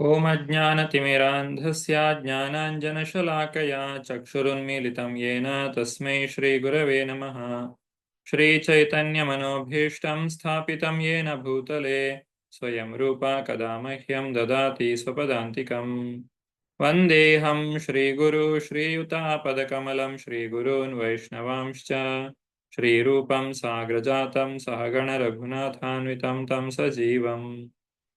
ಓಂ ಅಜ್ಞಾನತಿಮಿರಾಂಧಸ್ಯ ಜ್ಞಾನಾಂಜನಶಲಾಕಯಾ ಚಕ್ಷುರುನ್ಮೀಲಿತಂ ಯೇನ ತಸ್ಮೈ ಶ್ರೀಗುರವೇ ನಮಃ. ಶ್ರೀಚೈತನ್ಯಮನೋಭೀಷ್ಟಂ ಸ್ಥಾಪಿತಂ ಯೇನ ಭೂತಲೆ ಸ್ವಯಂ ರೂಪ ಕದಾ ಮಹ್ಯಂ ದದಾತಿ ಸ್ವಪದಾಂತಿಕಂ. ವಂದೇಹಂ ಶ್ರೀಗುರು ಶ್ರೀಯುತಾಪದಕಮಲಂ ಶ್ರೀಗುರೂನ್ ವೈಷ್ಣವಾಂಶ್ಚ ಶ್ರೀರೂಪಂ ಸಾಗ್ರಜಾತಂ ಸಹಗಣ ರಘುನಾಥಾನ್ವಿತಂ ತಂ ಸಜೀವಂ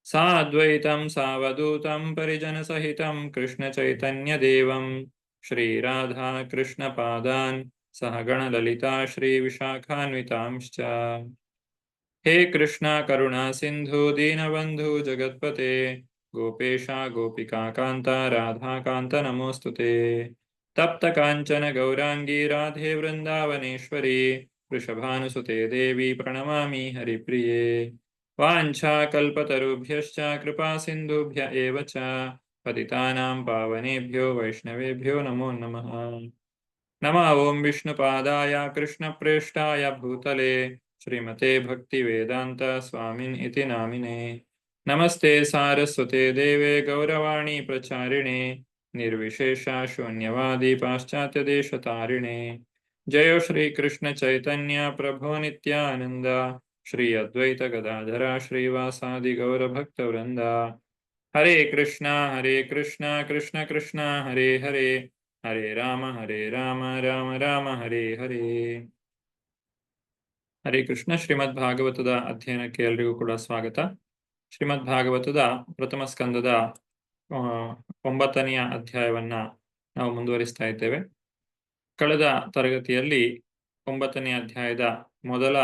ಸಾದ್ವೈತಂ ಸಾವಧೂತಂ ಪರಿಜನಸಹಿತಂ ಕೃಷ್ಣಚೈತನ್ಯದೇವಂ ಶ್ರೀರಾಧಾ ಕೃಷ್ಣಪಾದಾನ್ ಸಹಗಣ ಲಲಿತಾ ಶ್ರೀವಿಶಾಖಾನ್ವಿತಾಂಶ್ಚ. ಹೇ ಕೃಷ್ಣ ಕರುಣಾ ಸಿಂಧು ದೀನಬಂಧು ಜಗತ್ಪತೆ ಗೋಪೇಶ ಗೋಪಿಕಾ ಕಾಂತ ರಾಧಾಕಾಂತ ನಮೋಸ್ತುತೆ. ತಪ್ತ ಕಾಂಚನ ಗೌರಾಂಗಿ ರಾಧೆ ವೃಂದಾವನೇಶ್ವರಿ ವೃಷಭಾನುಸುತೆ ದೇವಿ ಪ್ರಣಮಾಮಿ ಹರಿಪ್ರಿಯೆ. ವಾಂಛಾಕಲ್ಪತರುಭ್ಯಶ್ಚ ಕೃಪಾ ಸಿಂಧುಭ್ಯ ಏವ ಚ ಪತಿತಾನಾಂ ಪಾವನೇಭ್ಯೋ ವೈಷ್ಣವೇಭ್ಯೋ ನಮೋ ನಮಃ. ನಮಃ ಓಂ ವಿಷ್ಣುಪಾದಾಯ ಕೃಷ್ಣಪ್ರೇಷ್ಠಾಯ ಭೂತಲೆ ಶ್ರೀಮತೆ ಭಕ್ತಿವೇದಾಂತ ಸ್ವಾಮಿನ್ ಇತಿ ನಾಮಿನೇ. ನಮಸ್ತೆ ಸಾರಸ್ವತೆ ದೇವೆ ಗೌರವಾಣಿ ಪ್ರಚಾರಿಣೆ ನಿರ್ವಿಶೇಷ ಶೂನ್ಯವಾದಿ ಪಾಶ್ಚಾತ್ಯ ದೇಶತಾರಿಣೆ. ಜಯ ಶ್ರೀ ಕೃಷ್ಣ ಚೈತನ್ಯ ಪ್ರಭೋ ನಿತ್ಯಾನಂದ ಶ್ರೀ ಅದ್ವೈತ ಗದಾಧರ ಶ್ರೀವಾಸಾದಿ ಗೌರಭಕ್ತವೃಂದ. ಹರೇ ಕೃಷ್ಣ ಕೃಷ್ಣ ಕೃಷ್ಣ ಹರೇ ಹರೇ ಹರೇ ರಾಮ ರಾಮ ರಾಮ ಹರೇ ಹರೇ. ಹರೇ ಕೃಷ್ಣ. ಶ್ರೀಮದ್ ಭಾಗವತದ ಅಧ್ಯಯನಕ್ಕೆ ಎಲ್ರಿಗೂ ಕೂಡ ಸ್ವಾಗತ. ಶ್ರೀಮದ್ ಭಾಗವತದ ಪ್ರಥಮ ಸ್ಕಂದದ 9ನೆಯ ಅಧ್ಯಾಯವನ್ನ ನಾವು ಮುಂದುವರಿಸ್ತಾ ಇದ್ದೇವೆ. ಕಳೆದ ತರಗತಿಯಲ್ಲಿ 9ನೇ ಅಧ್ಯಾಯದ ಮೊದಲ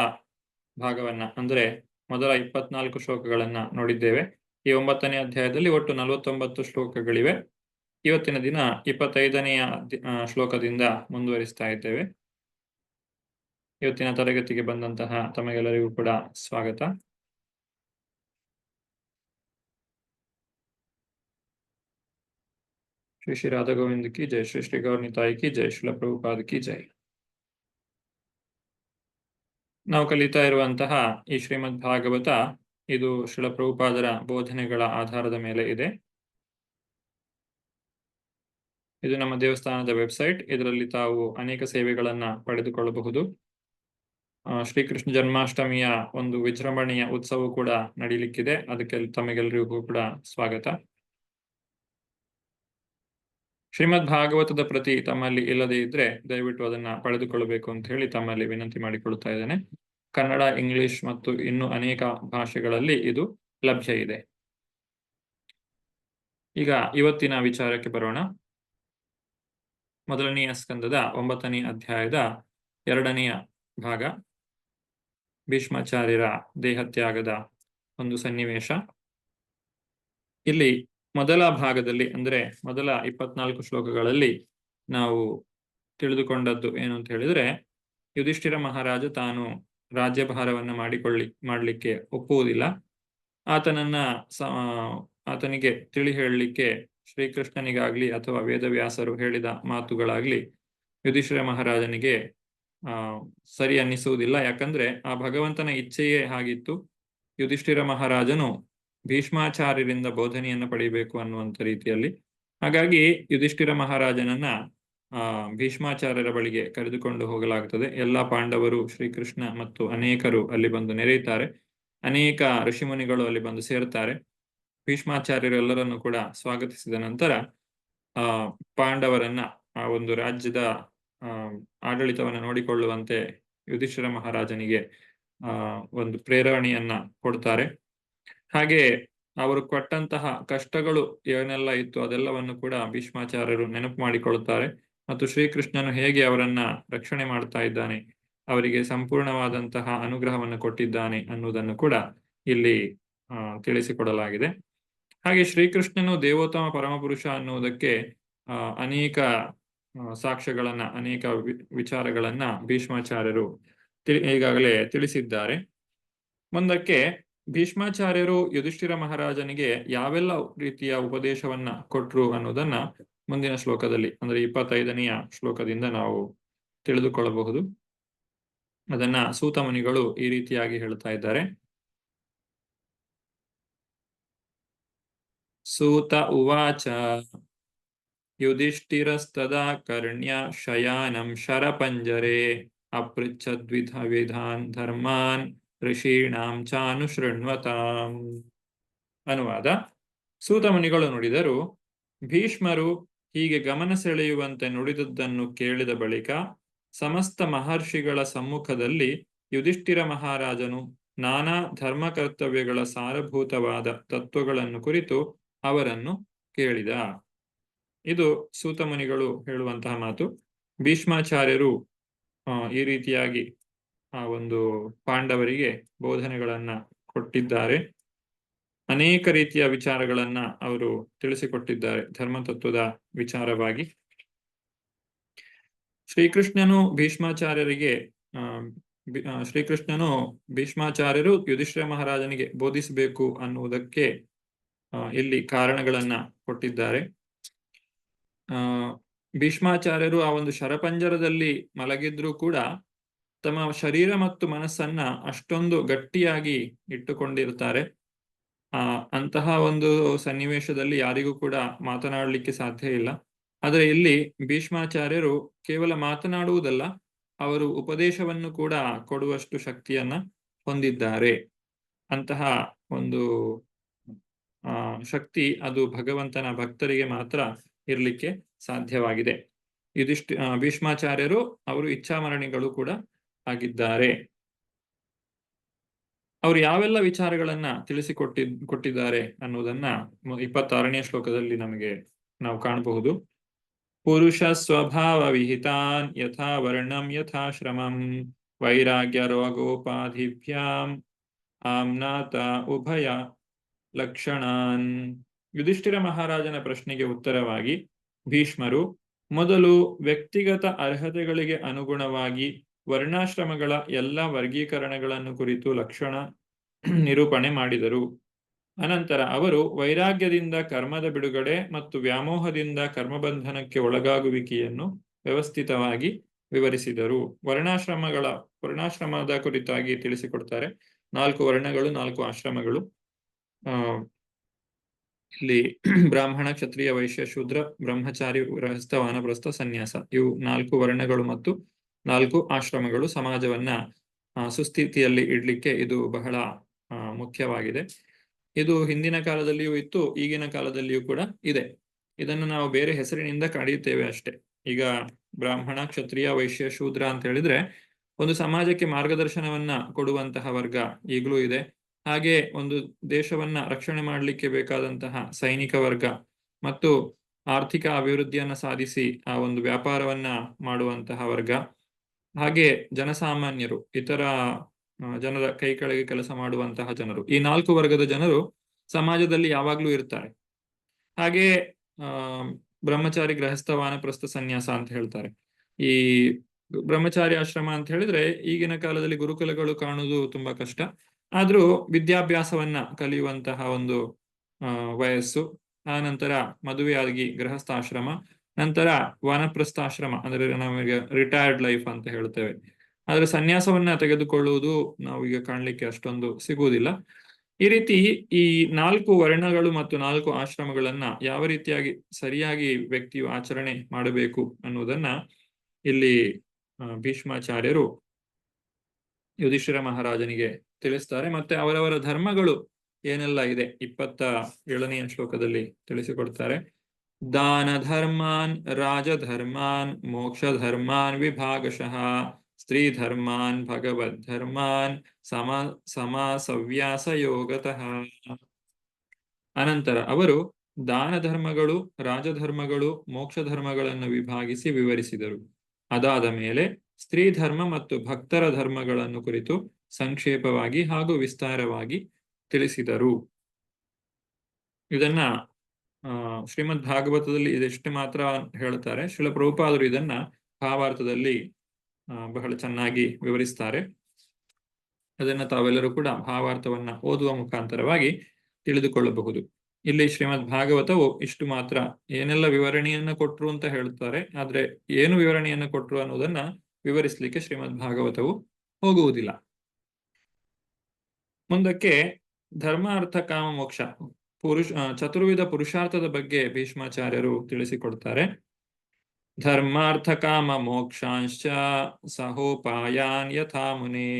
ಭಾಗವನ್ನ ಅಂದ್ರೆ ಮೊದಲ 24 ಶ್ಲೋಕಗಳನ್ನ ನೋಡಿದ್ದೇವೆ. ಈ 9ನೇ ಅಧ್ಯಾಯದಲ್ಲಿ ಒಟ್ಟು 49 ಶ್ಲೋಕಗಳಿವೆ. ಇವತ್ತಿನ ದಿನ 25ನೆಯ ಶ್ಲೋಕದಿಂದ ಮುಂದುವರಿಸ್ತಾ ಇದ್ದೇವೆ. ಇವತ್ತಿನ ತರಗತಿಗೆ ಬಂದಂತಹ ತಮಗೆಲ್ಲರಿಗೂ ಕೂಡ ಸ್ವಾಗತ. ಶ್ರೀ ಶ್ರೀ ರಾಧಾ ಗೋವಿಂದ ಕಿ ಜೈ, ಶ್ರೀ ಶ್ರೀ ಗೌರ್ನಿತಾಯಿ ಕಿ ಜೈ, ಶ್ರೀಲ ಪ್ರಭುಪಾದ ಕಿ ಜೈ. ನಾವು ಕಲಿತಾ ಇರುವಂತಹ ಈ ಶ್ರೀಮದ್ ಭಾಗವತ ಇದು ಶ್ರೀಲ ಪ್ರಭುಪಾದರ ಬೋಧನೆಗಳ ಆಧಾರದ ಮೇಲೆ ಇದೆ. ಇದು ನಮ್ಮ ದೇವಸ್ಥಾನದ ವೆಬ್ಸೈಟ್. ಇದರಲ್ಲಿ ತಾವು ಅನೇಕ ಸೇವೆಗಳನ್ನ ಪಡೆದುಕೊಳ್ಳಬಹುದು. ಶ್ರೀಕೃಷ್ಣ ಜನ್ಮಾಷ್ಟಮಿಯ ಒಂದು ವಿಜೃಂಭಣೆಯ ಉತ್ಸವ ಕೂಡ ನಡೀಲಿಕ್ಕಿದೆ. ಅದಕ್ಕೆ ತಮಗೆಲ್ಲರಿಗೂ ಕೂಡ ಸ್ವಾಗತ. ಶ್ರೀಮದ್ ಭಾಗವತದ ಪ್ರತಿ ತಮ್ಮಲ್ಲಿ ಇಲ್ಲದೆ ಇದ್ರೆ ದಯವಿಟ್ಟು ಅದನ್ನ ಪಡೆದುಕೊಳ್ಳಬೇಕು ಅಂತ ಹೇಳಿ ತಮ್ಮಲ್ಲಿ ವಿನಂತಿ ಮಾಡಿಕೊಳ್ತಾ ಇದ್ದೇನೆ. ಕನ್ನಡ, ಇಂಗ್ಲಿಷ್ ಮತ್ತು ಇನ್ನು ಅನೇಕ ಭಾಷೆಗಳಲ್ಲಿ ಇದು ಲಭ್ಯ ಇದೆ. ಈಗ ಇವತ್ತಿನ ವಿಚಾರಕ್ಕೆ ಬರೋಣ. ಮೊದಲನೆಯ ಸ್ಕಂದದ 9ನೇ ಅಧ್ಯಾಯದ 2ನೆಯ ಭಾಗ, ಭೀಷ್ಮಾಚಾರ್ಯರ ದೇಹತ್ಯಾಗದ ಒಂದು ಸನ್ನಿವೇಶ. ಇಲ್ಲಿ ಮೊದಲ ಭಾಗದಲ್ಲಿ ಅಂದ್ರೆ ಮೊದಲ 24 ಶ್ಲೋಕಗಳಲ್ಲಿ ನಾವು ತಿಳಿದುಕೊಂಡದ್ದು ಏನು ಅಂತ ಹೇಳಿದ್ರೆ, ಯುಧಿಷ್ಠಿರ ಮಹಾರಾಜ ತಾನು ರಾಜ್ಯಭಾರವನ್ನ ಮಾಡಲಿಕ್ಕೆ ಒಪ್ಪುವುದಿಲ್ಲ. ಆತನಿಗೆ ತಿಳಿ ಹೇಳಲಿಕ್ಕೆ ಶ್ರೀಕೃಷ್ಣನಿಗಾಗ್ಲಿ ಅಥವಾ ವೇದವ್ಯಾಸರು ಹೇಳಿದ ಮಾತುಗಳಾಗ್ಲಿ ಯುಧಿಷ್ಠಿರ ಮಹಾರಾಜನಿಗೆ ಸರಿ ಅನ್ನಿಸುವುದಿಲ್ಲ. ಯಾಕಂದ್ರೆ ಆ ಭಗವಂತನ ಇಚ್ಛೆಯೇ ಹಾಗಿತ್ತು. ಯುಧಿಷ್ಠಿರ ಮಹಾರಾಜನು ಭೀಷ್ಮಾಚಾರ್ಯರಿಂದ ಬೋಧನೆಯನ್ನ ಪಡೆಯಬೇಕು ಅನ್ನುವಂಥ ರೀತಿಯಲ್ಲಿ. ಹಾಗಾಗಿ ಯುಧಿಷ್ಠಿರ ಮಹಾರಾಜನನ್ನ ಭೀಷ್ಮಾಚಾರ್ಯರ ಬಳಿಗೆ ಕರೆದುಕೊಂಡು ಹೋಗಲಾಗುತ್ತದೆ. ಎಲ್ಲಾ ಪಾಂಡವರು, ಶ್ರೀಕೃಷ್ಣ ಮತ್ತು ಅನೇಕರು ಅಲ್ಲಿ ಬಂದು ನೆರೆಯುತ್ತಾರೆ. ಅನೇಕ ಋಷಿಮುನಿಗಳು ಅಲ್ಲಿ ಬಂದು ಸೇರ್ತಾರೆ. ಭೀಷ್ಮಾಚಾರ್ಯರು ಎಲ್ಲರನ್ನು ಕೂಡ ಸ್ವಾಗತಿಸಿದ ನಂತರ ಪಾಂಡವರನ್ನ ಆ ಒಂದು ರಾಜ್ಯದ ಆಡಳಿತವನ್ನು ನೋಡಿಕೊಳ್ಳುವಂತೆ ಯುಧಿಷ್ಠಿರ ಮಹಾರಾಜನಿಗೆ ಒಂದು ಪ್ರೇರಣೆಯನ್ನ ಕೊಡ್ತಾರೆ. ಹಾಗೆ ಅವರು ಕೊಟ್ಟಂತಹ ಕಷ್ಟಗಳು ಏನೆಲ್ಲ ಇತ್ತು ಅದೆಲ್ಲವನ್ನು ಕೂಡ ಭೀಷ್ಮಾಚಾರ್ಯರು ನೆನಪು ಮಾಡಿಕೊಳ್ಳುತ್ತಾರೆ. ಮತ್ತು ಶ್ರೀಕೃಷ್ಣನು ಹೇಗೆ ಅವರನ್ನ ರಕ್ಷಣೆ ಮಾಡ್ತಾ ಇದ್ದಾನೆ, ಅವರಿಗೆ ಸಂಪೂರ್ಣವಾದಂತಹ ಅನುಗ್ರಹವನ್ನು ಕೊಟ್ಟಿದ್ದಾನೆ ಅನ್ನುವುದನ್ನು ಕೂಡ ಇಲ್ಲಿ ತಿಳಿಸಿಕೊಡಲಾಗಿದೆ. ಹಾಗೆ ಶ್ರೀಕೃಷ್ಣನು ದೇವೋತ್ತಮ ಪರಮಪುರುಷ ಅನ್ನುವುದಕ್ಕೆ ಅನೇಕ ಸಾಕ್ಷ್ಯಗಳನ್ನ, ಅನೇಕ ವಿಚಾರಗಳನ್ನ ಭೀಷ್ಮಾಚಾರ್ಯರು ಈಗಾಗಲೇ ತಿಳಿಸಿದ್ದಾರೆ. ಮುಂದಕ್ಕೆ ಭೀಷ್ಮಾಚಾರ್ಯರು ಯುಧಿಷ್ಠಿರ ಮಹಾರಾಜನಿಗೆ ಯಾವೆಲ್ಲ ರೀತಿಯ ಉಪದೇಶವನ್ನ ಕೊಟ್ರು ಅನ್ನೋದನ್ನ ಮುಂದಿನ ಶ್ಲೋಕದಲ್ಲಿ ಅಂದ್ರೆ 25ನೆಯ ಶ್ಲೋಕದಿಂದ ನಾವು ತಿಳಿದುಕೊಳ್ಳಬಹುದು. ಅದನ್ನ ಸೂತ ಮುನಿಗಳು ಈ ರೀತಿಯಾಗಿ ಹೇಳ್ತಾ ಇದ್ದಾರೆ. ಸೂತ ಉವಾಚ ಯುಧಿಷ್ಠಿರಸ್ತದಾ ಕರ್ಣ್ಯ ಶಯಾನಂ ಶರಪಂಜರೆ ಅಪೃಚ್ಛದ್ವಿಧ ವಿಧಾನ್ ಧರ್ಮಾನ್ ಋಷೀಣಾಂ ಚಾನುಶೃಣ್ವತಾಂ. ಅನುವಾದ: ಸೂತ ಮುನಿಗಳು ನುಡಿದರು, ಭೀಷ್ಮರು ಹೀಗೆ ಗಮನ ಸೆಳೆಯುವಂತೆ ನುಡಿದದ್ದನ್ನು ಕೇಳಿದ ಬಳಿಕ ಸಮಸ್ತ ಮಹರ್ಷಿಗಳ ಸಮ್ಮುಖದಲ್ಲಿ ಯುಧಿಷ್ಠಿರ ಮಹಾರಾಜನು ನಾನಾ ಧರ್ಮ ಕರ್ತವ್ಯಗಳ ಸಾರಭೂತವಾದ ತತ್ವಗಳನ್ನು ಕುರಿತು ಅವರನ್ನು ಕೇಳಿದ. ಇದು ಸೂತ ಮುನಿಗಳು ಹೇಳುವಂತಹ ಮಾತು. ಭೀಷ್ಮಾಚಾರ್ಯರು ಈ ರೀತಿಯಾಗಿ ಆ ಒಂದು ಪಾಂಡವರಿಗೆ ಬೋಧನೆಗಳನ್ನ ಕೊಟ್ಟಿದ್ದಾರೆ. ಅನೇಕ ರೀತಿಯ ವಿಚಾರಗಳನ್ನ ಅವರು ತಿಳಿಸಿಕೊಟ್ಟಿದ್ದಾರೆ ಧರ್ಮತತ್ವದ ವಿಚಾರವಾಗಿ. ಶ್ರೀಕೃಷ್ಣನು ಭೀಷ್ಮಾಚಾರ್ಯರು ಯುಧಿಷ್ಠಿರ ಮಹಾರಾಜನಿಗೆ ಬೋಧಿಸಬೇಕು ಅನ್ನುವುದಕ್ಕೆ ಇಲ್ಲಿ ಕಾರಣಗಳನ್ನ ಕೊಟ್ಟಿದ್ದಾರೆ. ಭೀಷ್ಮಾಚಾರ್ಯರು ಆ ಒಂದು ಶರಪಂಜರದಲ್ಲಿ ಮಲಗಿದ್ರೂ ಕೂಡ ತಮ್ಮ ಶರೀರ ಮತ್ತು ಮನಸ್ಸನ್ನ ಅಷ್ಟೊಂದು ಗಟ್ಟಿಯಾಗಿ ಇಟ್ಟುಕೊಂಡಿರ್ತಾರೆ. ಅಂತಹ ಒಂದು ಸನ್ನಿವೇಶದಲ್ಲಿ ಯಾರಿಗೂ ಕೂಡ ಮಾತನಾಡಲಿಕ್ಕೆ ಸಾಧ್ಯ ಇಲ್ಲ. ಆದರೆ ಇಲ್ಲಿ ಭೀಷ್ಮಾಚಾರ್ಯರು ಕೇವಲ ಮಾತನಾಡುವುದಲ್ಲ, ಅವರು ಉಪದೇಶವನ್ನು ಕೂಡ ಕೊಡುವಷ್ಟು ಶಕ್ತಿಯನ್ನ ಹೊಂದಿದ್ದಾರೆ. ಅಂತಹ ಒಂದು ಶಕ್ತಿ ಅದು ಭಗವಂತನ ಭಕ್ತರಿಗೆ ಮಾತ್ರ ಇರಲಿಕ್ಕೆ ಸಾಧ್ಯವಾಗಿದೆ. ಭೀಷ್ಮಾಚಾರ್ಯರು ಅವರು ಇಚ್ಛಾಮರಣಿಗಳು ಕೂಡ ಆಗಿದ್ದಾರೆ. ಅವರು ಯಾವೆಲ್ಲ ವಿಚಾರಗಳನ್ನ ಕೊಟ್ಟಿದ್ದಾರೆ ಅನ್ನೋದನ್ನ 26ನೇ ಶ್ಲೋಕದಲ್ಲಿ ನಾವು ಕಾಣಬಹುದು. ಪುರುಷ ಸ್ವಭಾವ ವಿಹಿತಾನ್ ಯಥಾ ವರ್ಣಂ ಯಥಾಶ್ರಮಂ ವೈರಾಗ್ಯ ರೋಗೋಪಾಧಿಭ್ಯಾಂ ಆಮ್ನಾತ ಉಭಯ ಲಕ್ಷಣಾನ್. ಯುಧಿಷ್ಠಿರ ಮಹಾರಾಜನ ಪ್ರಶ್ನೆಗೆ ಉತ್ತರವಾಗಿ ಭೀಷ್ಮರು ಮೊದಲು ವ್ಯಕ್ತಿಗತ ಅರ್ಹತೆಗಳಿಗೆ ಅನುಗುಣವಾಗಿ ವರ್ಣಾಶ್ರಮಗಳ ಎಲ್ಲ ವರ್ಗೀಕರಣಗಳನ್ನು ಕುರಿತು ಲಕ್ಷಣ ನಿರೂಪಣೆ ಮಾಡಿದರು. ಅನಂತರ ಅವರು ವೈರಾಗ್ಯದಿಂದ ಕರ್ಮದ ಬಿಡುಗಡೆ ಮತ್ತು ವ್ಯಾಮೋಹದಿಂದ ಕರ್ಮಬಂಧನಕ್ಕೆ ಒಳಗಾಗುವಿಕೆಯನ್ನು ವ್ಯವಸ್ಥಿತವಾಗಿ ವಿವರಿಸಿದರು. ವರ್ಣಾಶ್ರಮದ ಕುರಿತಾಗಿ ತಿಳಿಸಿಕೊಡ್ತಾರೆ. 4 ವರ್ಣಗಳು, 4 ಆಶ್ರಮಗಳು. ಇಲ್ಲಿ ಬ್ರಾಹ್ಮಣ, ಕ್ಷತ್ರಿಯ, ವೈಶ್ಯ, ಶೂದ್ರ, ಬ್ರಹ್ಮಚಾರಿ, ಗೃಹಸ್ಥ, ವಾನಪ್ರಸ್ಥ, ಸನ್ಯಾಸ, ಇವು 4 ವರ್ಣಗಳು ಮತ್ತು 4 ಆಶ್ರಮಗಳು ಸಮಾಜವನ್ನ ಸುಸ್ಥಿತಿಯಲ್ಲಿ ಇಡ್ಲಿಕ್ಕೆ ಇದು ಬಹಳ ಮುಖ್ಯವಾಗಿದೆ. ಇದು ಹಿಂದಿನ ಕಾಲದಲ್ಲಿಯೂ ಇತ್ತು, ಈಗಿನ ಕಾಲದಲ್ಲಿಯೂ ಕೂಡ ಇದೆ. ಇದನ್ನು ನಾವು ಬೇರೆ ಹೆಸರಿನಿಂದ ಕರೆಯುತ್ತೇವೆ ಅಷ್ಟೇ. ಈಗ ಬ್ರಾಹ್ಮಣ, ಕ್ಷತ್ರಿಯ, ವೈಶ್ಯ, ಶೂದ್ರ ಅಂತ ಹೇಳಿದ್ರೆ ಒಂದು ಸಮಾಜಕ್ಕೆ ಮಾರ್ಗದರ್ಶನವನ್ನ ಕೊಡುವಂತಹ ವರ್ಗ ಈಗಲೂ ಇದೆ. ಹಾಗೆ ಒಂದು ದೇಶವನ್ನ ರಕ್ಷಣೆ ಮಾಡಲಿಕ್ಕೆ ಬೇಕಾದಂತಹ ಸೈನಿಕ ವರ್ಗ ಮತ್ತು ಆರ್ಥಿಕ ಅಭಿವೃದ್ಧಿಯನ್ನ ಸಾಧಿಸಿ ಆ ಒಂದು ವ್ಯಾಪಾರವನ್ನ ಮಾಡುವಂತಹ ವರ್ಗ, ಹಾಗೆ ಜನಸಾಮಾನ್ಯರು, ಇತರ ಜನರ ಕೈ ಕೆಳಗೆ ಕೆಲಸ ಮಾಡುವಂತಹ ಜನರು, ಈ 4 ವರ್ಗದ ಜನರು ಸಮಾಜದಲ್ಲಿ ಯಾವಾಗ್ಲೂ ಇರ್ತಾರೆ. ಹಾಗೆ ಬ್ರಹ್ಮಚಾರಿ, ಗೃಹಸ್ಥ, ವಾನಪ್ರಸ್ಥ, ಸನ್ಯಾಸ ಅಂತ ಹೇಳ್ತಾರೆ. ಈ ಬ್ರಹ್ಮಚಾರಿ ಆಶ್ರಮ ಅಂತ ಹೇಳಿದ್ರೆ ಈಗಿನ ಕಾಲದಲ್ಲಿ ಗುರುಕುಲಗಳು ಕಾಣುವುದು ತುಂಬಾ ಕಷ್ಟ. ಆದ್ರೂ ವಿದ್ಯಾಭ್ಯಾಸವನ್ನ ಕಲಿಯುವಂತಹ ಒಂದು ವಯಸ್ಸು. ಆ ನಂತರ ಮದುವೆಯಾಗಿ ಗೃಹಸ್ಥಾಶ್ರಮ, ನಂತರ ವಾನಪ್ರಸ್ಥಾಶ್ರಮ ಅಂದ್ರೆ ನಾವೀಗ ರಿಟೈರ್ಡ್ ಲೈಫ್ ಅಂತ ಹೇಳ್ತೇವೆ. ಆದ್ರೆ ಸನ್ಯಾಸವನ್ನ ತೆಗೆದುಕೊಳ್ಳುವುದು ನಾವು ಈಗ ಕಾಣ್ಲಿಕ್ಕೆ ಅಷ್ಟೊಂದು ಸಿಗುವುದಿಲ್ಲ. ಈ ರೀತಿ ಈ 4 ವರ್ಣಗಳು ಮತ್ತು 4 ಆಶ್ರಮಗಳನ್ನ ಯಾವ ರೀತಿಯಾಗಿ ಸರಿಯಾಗಿ ವ್ಯಕ್ತಿಯು ಆಚರಣೆ ಮಾಡಬೇಕು ಅನ್ನುವುದನ್ನ ಇಲ್ಲಿ ಭೀಷ್ಮಾಚಾರ್ಯರು ಯುಧಿಷ್ಠಿರ ಮಹಾರಾಜನಿಗೆ ತಿಳಿಸ್ತಾರೆ. ಮತ್ತೆ ಅವರವರ ಧರ್ಮಗಳು ಏನೆಲ್ಲ ಇದೆ 27ನೇ ಶ್ಲೋಕದಲ್ಲಿ ತಿಳಿಸಿಕೊಡ್ತಾರೆ. ದಾನ ಧರ್ಮಾನ್, ರಾಜಧರ್ಮಾನ್, ಮೋಕ್ಷ ಧರ್ಮಾನ್ ವಿಭಾಗಶಃ, ಸ್ತ್ರೀ ಧರ್ಮಾನ್, ಭಗವದ್ ಧರ್ಮಾನ್, ಸಮಾಸವ್ಯಾಸ ಯೋಗತಃ. ಅನಂತರ ಅವರು ದಾನ ಧರ್ಮಗಳು, ರಾಜಧರ್ಮಗಳು, ಮೋಕ್ಷ ಧರ್ಮಗಳನ್ನು ವಿಭಾಗಿಸಿ ವಿವರಿಸಿದರು. ಅದಾದ ಮೇಲೆ ಸ್ತ್ರೀ ಧರ್ಮ ಮತ್ತು ಭಕ್ತರ ಧರ್ಮಗಳನ್ನು ಕುರಿತು ಸಂಕ್ಷೇಪವಾಗಿ ಹಾಗೂ ವಿಸ್ತಾರವಾಗಿ ತಿಳಿಸಿದರು. ಇದನ್ನ ಶ್ರೀಮದ್ ಭಾಗವತದಲ್ಲಿ ಇದೆಷ್ಟು ಮಾತ್ರ ಹೇಳ್ತಾರೆ. ಶ್ರೀಲ ಪ್ರಭುಪಾದರು ಇದನ್ನ ಭಾವಾರ್ಥದಲ್ಲಿ ಬಹಳ ಚೆನ್ನಾಗಿ ವಿವರಿಸ್ತಾರೆ. ಅದನ್ನ ತಾವೆಲ್ಲರೂ ಕೂಡ ಭಾವಾರ್ಥವನ್ನ ಓದುವ ಮುಖಾಂತರವಾಗಿ ತಿಳಿದುಕೊಳ್ಳಬಹುದು. ಇಲ್ಲಿ ಶ್ರೀಮದ್ ಭಾಗವತವು ಇಷ್ಟು ಮಾತ್ರ, ಏನೆಲ್ಲ ವಿವರಣೆಯನ್ನ ಕೊಟ್ರು ಅಂತ ಹೇಳ್ತಾರೆ. ಆದ್ರೆ ಏನು ವಿವರಣೆಯನ್ನ ಕೊಟ್ರು ಅನ್ನೋದನ್ನ ವಿವರಿಸಲಿಕ್ಕೆ ಶ್ರೀಮದ್ ಭಾಗವತವು ಹೋಗುವುದಿಲ್ಲ. ಮುಂದಕ್ಕೆ ಧರ್ಮ, ಅರ್ಥ, ಕಾಮ, ಮೋಕ್ಷ ಚತುರ್ವಿಧ ಪುರುಷಾರ್ಥದ ಬಗ್ಗೆ ಭೀಷ್ಮಾಚಾರ್ಯರು ತಿಳಿಸಿಕೊಡ್ತಾರೆ. ಧರ್ಮಾರ್ಥ ಕಾಮ ಮೋಕ್ಷಾಂಶ್ಚ ಸಹೋಪಾಯಾನ್ ಯಥಾ ಮುನೇ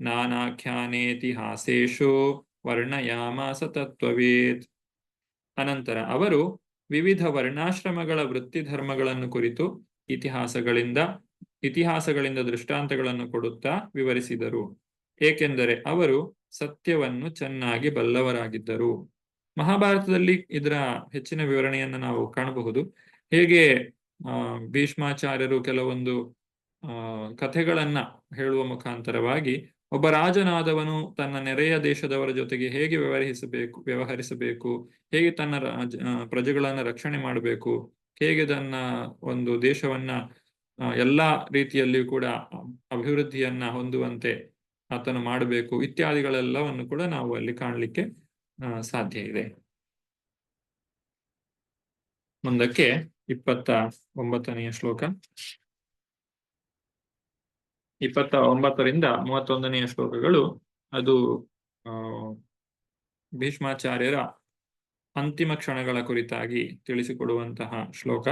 ನಾನಾಖ್ಯಾನೇತಿಹಾಸೇಷು ವರ್ಣಯಾಮಾಸ ತತ್ವವೇತ್. ಅನಂತರ ಅವರು ವಿವಿಧ ವರ್ಣಾಶ್ರಮಗಳ ವೃತ್ತಿ ಧರ್ಮಗಳನ್ನು ಕುರಿತು ಇತಿಹಾಸಗಳಿಂದ ದೃಷ್ಟಾಂತಗಳನ್ನು ಕೊಡುತ್ತಾ ವಿವರಿಸಿದರು. ಏಕೆಂದರೆ ಅವರು ಸತ್ಯವನ್ನು ಚೆನ್ನಾಗಿ ಬಲ್ಲವರಾಗಿದ್ದರು. ಮಹಾಭಾರತದಲ್ಲಿ ಇದರ ಹೆಚ್ಚಿನ ವಿವರಣೆಯನ್ನು ನಾವು ಕಾಣಬಹುದು. ಹೇಗೆ ಭೀಷ್ಮಾಚಾರ್ಯರು ಕೆಲವೊಂದು ಕಥೆಗಳನ್ನ ಹೇಳುವ ಮುಖಾಂತರವಾಗಿ ಒಬ್ಬ ರಾಜನಾದವನು ತನ್ನ ನೆರೆಯ ದೇಶದವರ ಜೊತೆಗೆ ಹೇಗೆ ವ್ಯವಹರಿಸಬೇಕು, ಹೇಗೆ ತನ್ನ ಪ್ರಜೆಗಳನ್ನ ರಕ್ಷಣೆ ಮಾಡಬೇಕು, ಹೇಗೆ ತನ್ನ ಒಂದು ದೇಶವನ್ನ ಎಲ್ಲಾ ರೀತಿಯಲ್ಲಿಯೂ ಕೂಡ ಅಭಿವೃದ್ಧಿಯನ್ನ ಹೊಂದುವಂತೆ ಆತನು ಮಾಡಬೇಕು ಇತ್ಯಾದಿಗಳೆಲ್ಲವನ್ನು ಕೂಡ ನಾವು ಅಲ್ಲಿ ಕಾಣಲಿಕ್ಕೆ ಸಾಧ್ಯ ಇದೆ. ಮುಂದಕ್ಕೆ 29ನೇ ಶ್ಲೋಕ. 29ರಿಂದ 31ನೆಯ ಶ್ಲೋಕಗಳು ಅದು ಭೀಷ್ಮಾಚಾರ್ಯರ ಅಂತಿಮ ಕ್ಷಣಗಳ ಕುರಿತಾಗಿ ತಿಳಿಸಿಕೊಡುವಂತಹ ಶ್ಲೋಕ.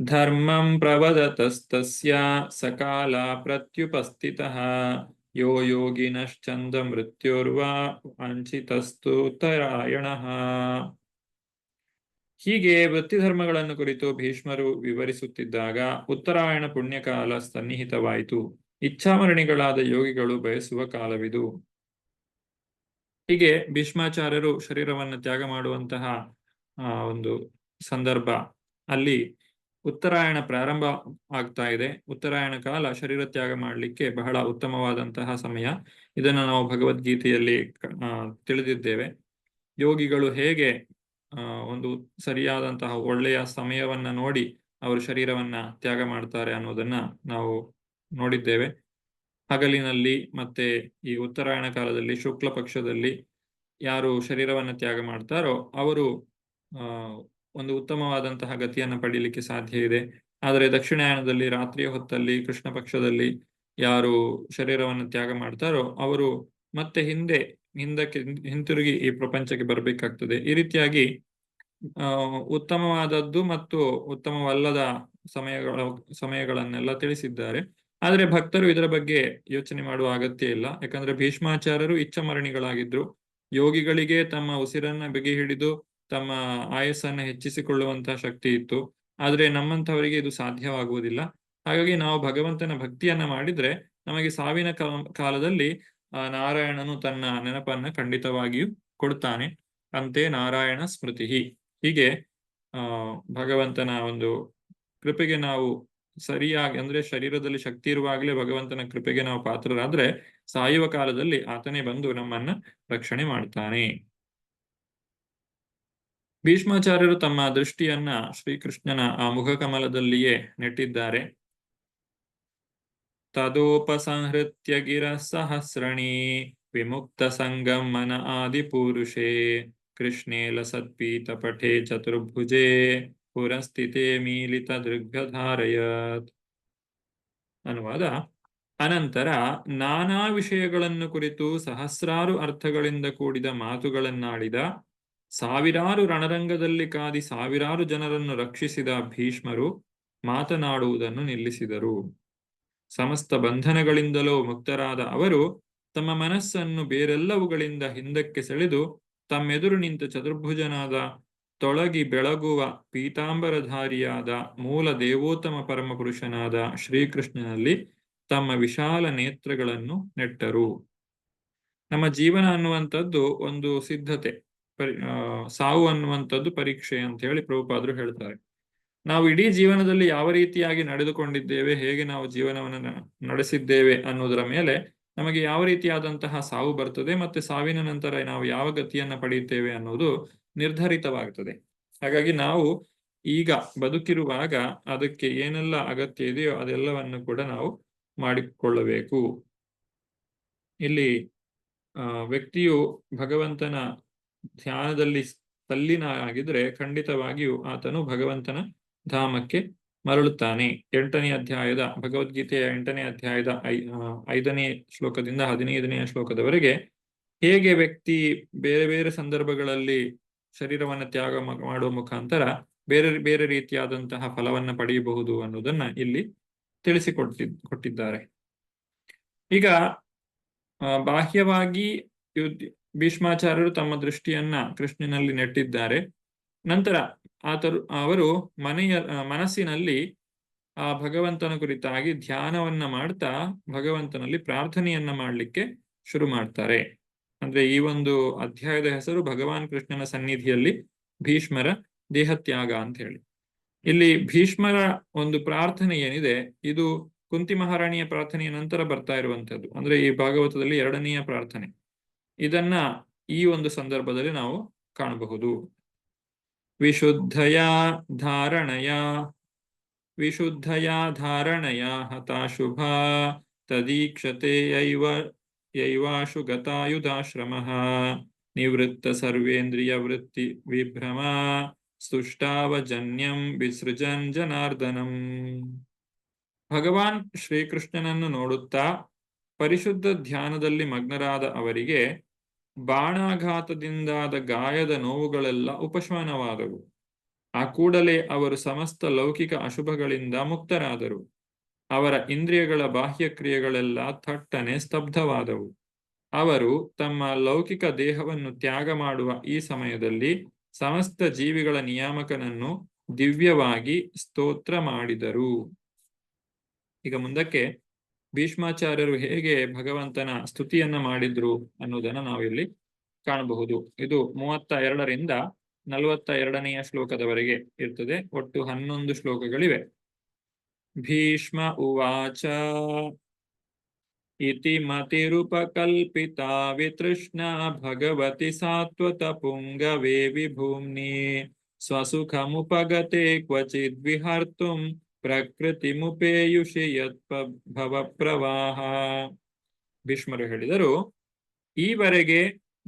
ಧರ್ಮಂ ಪ್ರವದತಸ್ತಸ್ಯ ಸಕಾಲ ಪ್ರತ್ಯುಪಸ್ಥಿತಃ ಯೋ ಯೋಗಿನಶ್ಚಂದ ಮೃತ್ಯುರ್ವಾ ವಂಚಿತಸ್ತು ಉತ್ತರಾಯಣಃ. ಹೀಗೆ ವೃತ್ತಿಧರ್ಮಗಳನ್ನು ಕುರಿತು ಭೀಷ್ಮರು ವಿವರಿಸುತ್ತಿದ್ದಾಗ ಉತ್ತರಾಯಣ ಪುಣ್ಯಕಾಲ ಸನ್ನಿಹಿತವಾಯಿತು. ಇಚ್ಛಾಮರಣಿಗಳಾದ ಯೋಗಿಗಳು ಬಯಸುವ ಕಾಲವಿದು. ಹೀಗೆ ಭೀಷ್ಮಾಚಾರ್ಯರು ಶರೀರವನ್ನು ತ್ಯಾಗ ಮಾಡುವಂತಹ ಒಂದು ಸಂದರ್ಭ, ಅಲ್ಲಿ ಉತ್ತರಾಯಣ ಪ್ರಾರಂಭ ಆಗ್ತಾ ಇದೆ. ಉತ್ತರಾಯಣ ಕಾಲ ಶರೀರ ತ್ಯಾಗ ಮಾಡಲಿಕ್ಕೆ ಬಹಳ ಉತ್ತಮವಾದಂತಹ ಸಮಯ. ಇದನ್ನು ನಾವು ಭಗವದ್ಗೀತೆಯಲ್ಲಿ ತಿಳಿದಿದ್ದೇವೆ. ಯೋಗಿಗಳು ಹೇಗೆ ಒಂದು ಸರಿಯಾದಂತಹ ಒಳ್ಳೆಯ ಸಮಯವನ್ನ ನೋಡಿ ಅವರು ಶರೀರವನ್ನ ತ್ಯಾಗ ಮಾಡ್ತಾರೆ ಅನ್ನೋದನ್ನ ನಾವು ನೋಡಿದ್ದೇವೆ. ಹಗಲಿನಲ್ಲಿ ಮತ್ತೆ ಈ ಉತ್ತರಾಯಣ ಕಾಲದಲ್ಲಿ ಶುಕ್ಲ ಪಕ್ಷದಲ್ಲಿ ಯಾರು ಶರೀರವನ್ನ ತ್ಯಾಗ ಮಾಡ್ತಾರೋ ಅವರು ಒಂದು ಉತ್ತಮವಾದಂತಹ ಗತಿಯನ್ನು ಪಡೀಲಿಕ್ಕೆ ಸಾಧ್ಯ ಇದೆ. ಆದರೆ ದಕ್ಷಿಣಾಯನದಲ್ಲಿ ರಾತ್ರಿಯ ಹೊತ್ತಲ್ಲಿ ಕೃಷ್ಣ ಪಕ್ಷದಲ್ಲಿ ಯಾರು ಶರೀರವನ್ನು ತ್ಯಾಗ ಮಾಡ್ತಾರೋ ಅವರು ಮತ್ತೆ ಹಿಂದಕ್ಕೆ ಹಿಂತಿರುಗಿ ಈ ಪ್ರಪಂಚಕ್ಕೆ ಬರಬೇಕಾಗ್ತದೆ. ಈ ರೀತಿಯಾಗಿ ಉತ್ತಮವಾದದ್ದು ಮತ್ತು ಉತ್ತಮವಲ್ಲದ ಸಮಯಗಳನ್ನೆಲ್ಲ ತಿಳಿಸಿದ್ದಾರೆ. ಆದರೆ ಭಕ್ತರು ಇದರ ಬಗ್ಗೆ ಯೋಚನೆ ಮಾಡುವ ಅಗತ್ಯ ಇಲ್ಲ. ಯಾಕಂದ್ರೆ ಭೀಷ್ಮಾಚಾರ್ಯರು ಇಚ್ಛಾಮರಣಿಗಳಾಗಿದ್ರು. ಯೋಗಿಗಳಿಗೆ ತಮ್ಮ ಉಸಿರನ್ನ ಬಿಗಿ ಹಿಡಿದು ತಮ್ಮ ಆಯಸ್ಸನ್ನು ಹೆಚ್ಚಿಸಿಕೊಳ್ಳುವಂತಹ ಶಕ್ತಿ ಇತ್ತು. ಆದ್ರೆ ನಮ್ಮಂಥವರಿಗೆ ಇದು ಸಾಧ್ಯವಾಗುವುದಿಲ್ಲ. ಹಾಗಾಗಿ ನಾವು ಭಗವಂತನ ಭಕ್ತಿಯನ್ನ ಮಾಡಿದ್ರೆ ನಮಗೆ ಸಾವಿನ ಕಾಲದಲ್ಲಿ ನಾರಾಯಣನು ತನ್ನ ನೆನಪನ್ನ ಖಂಡಿತವಾಗಿಯೂ ಕೊಡ್ತಾನೆ. ಅಂತೆ ನಾರಾಯಣ ಸ್ಮೃತಿ. ಹೀಗೆ ಭಗವಂತನ ಒಂದು ಕೃಪೆಗೆ ನಾವು ಸರಿಯಾಗಿ, ಅಂದ್ರೆ ಶರೀರದಲ್ಲಿ ಶಕ್ತಿ ಇರುವಾಗಲೇ ಭಗವಂತನ ಕೃಪೆಗೆ ನಾವು ಪಾತ್ರರಾದ್ರೆ ಸಾಯುವ ಕಾಲದಲ್ಲಿ ಆತನೇ ಬಂದು ನಮ್ಮನ್ನ ರಕ್ಷಣೆ ಮಾಡ್ತಾನೆ. ಭೀಷ್ಮಾಚಾರ್ಯರು ತಮ್ಮ ದೃಷ್ಟಿಯನ್ನ ಶ್ರೀಕೃಷ್ಣನ ಆ ಮುಖಕಮಲದಲ್ಲಿಯೇ ನೆಟ್ಟಿದ್ದಾರೆ. ತದೋಪಸಂಹೃತ್ಯ ಗಿರ ಸಹಸ್ರಣಿ ವಿಮುಕ್ತ ಸಂಗಮನ ಆದಿಪುರುಷೇ ಕೃಷ್ಣೇ ಲಸತ್ಪೀತ ಪಠೆ ಚತುರ್ಭುಜೆ ಪುರಸ್ಥಿತೇ ಮೀಲಿತ ದೃಗ್ಧಾರಯತ್. ಅನುವಾದ: ಅನಂತರ ನಾನಾ ವಿಷಯಗಳನ್ನು ಕುರಿತು ಸಹಸ್ರಾರು ಅರ್ಥಗಳಿಂದ ಕೂಡಿದ ಮಾತುಗಳನ್ನಾಡಿದ, ಸಾವಿರಾರು ರಣರಂಗದಲ್ಲಿ ಕಾದಿ ಸಾವಿರಾರು ಜನರನ್ನು ರಕ್ಷಿಸಿದ ಭೀಷ್ಮರು ಮಾತನಾಡುವುದನ್ನು ನಿಲ್ಲಿಸಿದರು. ಸಮಸ್ತ ಬಂಧನಗಳಿಂದಲೂ ಮುಕ್ತರಾದ ಅವರು ತಮ್ಮ ಮನಸ್ಸನ್ನು ಬೇರೆಲ್ಲವುಗಳಿಂದ ಹಿಂದಕ್ಕೆ ಸೆಳೆದು ತಮ್ಮೆದುರು ನಿಂತ ಚತುರ್ಭುಜನಾದ, ತೊಳಗಿ ಬೆಳಗುವ ಪೀತಾಂಬರಧಾರಿಯಾದ, ಮೂಲ ದೇವೋತ್ತಮ ಪರಮಪುರುಷನಾದ ಶ್ರೀಕೃಷ್ಣನಲ್ಲಿ ತಮ್ಮ ವಿಶಾಲ ನೇತ್ರಗಳನ್ನು ನೆಟ್ಟರು. ನಮ್ಮ ಜೀವನ ಅನ್ನುವಂಥದ್ದು ಒಂದು ಸಿದ್ಧತೆ, ಸಾವು ಅನ್ನುವಂಥದ್ದು ಪರೀಕ್ಷೆ ಅಂತ ಹೇಳಿ ಪ್ರಭುಪಾದರು ಹೇಳ್ತಾರೆ. ನಾವು ಇಡೀ ಜೀವನದಲ್ಲಿ ಯಾವ ರೀತಿಯಾಗಿ ನಡೆದುಕೊಂಡಿದ್ದೇವೆ, ಹೇಗೆ ನಾವು ಜೀವನವನ್ನು ನಡೆಸಿದ್ದೇವೆ ಅನ್ನೋದರ ಮೇಲೆ ನಮಗೆ ಯಾವ ರೀತಿಯಾದಂತಹ ಸಾವು ಬರ್ತದೆ ಮತ್ತೆ ಸಾವಿನ ನಂತರ ನಾವು ಯಾವ ಗತಿಯನ್ನ ಪಡೆಯುತ್ತೇವೆ ಅನ್ನೋದು ನಿರ್ಧರಿತವಾಗ್ತದೆ. ಹಾಗಾಗಿ ನಾವು ಈಗ ಬದುಕಿರುವಾಗ ಅದಕ್ಕೆ ಏನೆಲ್ಲ ಅಗತ್ಯ ಇದೆಯೋ ಅದೆಲ್ಲವನ್ನು ಕೂಡ ನಾವು ಮಾಡಿಕೊಳ್ಳಬೇಕು. ಇಲ್ಲಿ ವ್ಯಕ್ತಿಯು ಭಗವಂತನ ಧ್ಯಾನದಲ್ಲಿ ತಲ್ಲೀನಾಗಿದ್ರೆ ಖಂಡಿತವಾಗಿಯೂ ಆತನು ಭಗವಂತನ ಧಾಮಕ್ಕೆ ಮರಳುತ್ತಾನೆ. 8ನೇ ಅಧ್ಯಾಯದ ಭಗವದ್ಗೀತೆಯ 8ನೇ ಅಧ್ಯಾಯದ 5ನೇ ಶ್ಲೋಕದಿಂದ 15ನೇ ಶ್ಲೋಕದವರೆಗೆ ಹೇಗೆ ವ್ಯಕ್ತಿ ಬೇರೆ ಬೇರೆ ಸಂದರ್ಭಗಳಲ್ಲಿ ಶರೀರವನ್ನು ತ್ಯಾಗ ಮಾಡುವ ಮುಖಾಂತರ ಬೇರೆ ಬೇರೆ ರೀತಿಯಾದಂತಹ ಫಲವನ್ನ ಪಡೆಯಬಹುದು ಅನ್ನೋದನ್ನ ಇಲ್ಲಿ ಕೊಟ್ಟಿದ್ದಾರೆ. ಈಗ ಬಾಹ್ಯವಾಗಿ ಭೀಷ್ಮಾಚಾರ್ಯರು ತಮ್ಮ ದೃಷ್ಟಿಯನ್ನ ಕೃಷ್ಣನಲ್ಲಿ ನೆಟ್ಟಿದ್ದಾರೆ. ನಂತರ ಅವರು ಮನಸ್ಸಿನಲ್ಲಿ ಆ ಭಗವಂತನ ಕುರಿತಾಗಿ ಧ್ಯಾನವನ್ನ ಮಾಡ್ತಾ ಭಗವಂತನಲ್ಲಿ ಪ್ರಾರ್ಥನೆಯನ್ನ ಮಾಡಲಿಕ್ಕೆ ಶುರು ಮಾಡ್ತಾರೆ. ಅಂದ್ರೆ ಈ ಒಂದು ಅಧ್ಯಾಯದ ಹೆಸರು ಭಗವಾನ್ ಕೃಷ್ಣನ ಸನ್ನಿಧಿಯಲ್ಲಿ ಭೀಷ್ಮರ ದೇಹತ್ಯಾಗ ಅಂತ ಹೇಳಿ. ಇಲ್ಲಿ ಭೀಷ್ಮರ ಒಂದು ಪ್ರಾರ್ಥನೆ ಏನಿದೆ, ಇದು ಕುಂತಿ ಮಹಾರಾಣಿಯ ಪ್ರಾರ್ಥನೆಯ ನಂತರ ಬರ್ತಾ ಇರುವಂತದ್ದು. ಅಂದ್ರೆ ಈ ಭಾಗವತದಲ್ಲಿ 2ನೆಯ ಪ್ರಾರ್ಥನೆ. ಇದನ್ನ ಈ ಒಂದು ಸಂದರ್ಭದಲ್ಲಿ ನಾವು ಕಾಣಬಹುದು. ವಿಶುದ್ಧಯಾ ಧಾರಣಯ ಹತಾಶುಭಾ ತದೀಕ್ಷತೆ ಯೈವಾಶು ಗತಾಯುಧಾಶ್ರಮಃ ನಿವೃತ್ತ ಸರ್ವೇಂದ್ರಿಯ ವೃತ್ತಿ ವಿಭ್ರಮ ಸ್ತುಷ್ಟಾವಜನ್ಯಂ ವಿಸೃಜನ್ ಜನಾರ್ದನಂ. ಭಗವಾನ್ ಶ್ರೀಕೃಷ್ಣನನ್ನು ನೋಡುತ್ತಾ ಪರಿಶುದ್ಧ ಧ್ಯಾನದಲ್ಲಿ ಮಗ್ನರಾದ ಅವರಿಗೆ ಬಾಣಾಘಾತದಿಂದಾದ ಗಾಯದ ನೋವುಗಳೆಲ್ಲ ಉಪಶಮನವಾದವು. ಆ ಕೂಡಲೇ ಅವರು ಸಮಸ್ತ ಲೌಕಿಕ ಅಶುಭಗಳಿಂದ ಮುಕ್ತರಾದರು. ಅವರ ಇಂದ್ರಿಯಗಳ ಬಾಹ್ಯ ಕ್ರಿಯೆಗಳೆಲ್ಲ ಥಟ್ಟನೆ ಸ್ತಬ್ಧವಾದವು. ಅವರು ತಮ್ಮ ಲೌಕಿಕ ದೇಹವನ್ನು ತ್ಯಾಗ ಮಾಡುವ ಈ ಸಮಯದಲ್ಲಿ ಸಮಸ್ತ ಜೀವಿಗಳ ನಿಯಾಮಕನನ್ನು ದಿವ್ಯವಾಗಿ ಸ್ತೋತ್ರ ಮಾಡಿದರು. ಈಗ ಮುಂದಕ್ಕೆ ಭೀಷ್ಮಾಚಾರ್ಯರು ಹೇಗೆ ಭಗವಂತನ ಸ್ತುತಿಯನ್ನ ಮಾಡಿದ್ರು ಅನ್ನೋದನ್ನ ನಾವಿಲ್ಲಿ ಕಾಣಬಹುದು. ಇದು 32ರಿಂದ 42ನೆಯ ಶ್ಲೋಕದವರೆಗೆ ಇರ್ತದೆ. ಒಟ್ಟು 11 ಶ್ಲೋಕಗಳಿವೆ. ಭೀಷ್ಮ ಉವಾಚ ಇತಿ ಮತಿರುಪಕಲ್ಪಿತಾ ವಿತೃಷ್ಣಾ ಭಗವತಿ ಸಾತ್ವತ ಪುಂಗವೇ ವಿಭೂಮ್ನಿ ಸ್ವಸುಖಮುಪಗತೆ ಕ್ವಚಿದ್ ವಿಹರ್ತುಂ ಪ್ರಕೃತಿ ಮುಪೇಯುಷಿ ಯತ್ಭವ ಪ್ರವಾಹ. ಭೀಷ್ಮರು ಹೇಳಿದರು, ಈವರೆಗೆ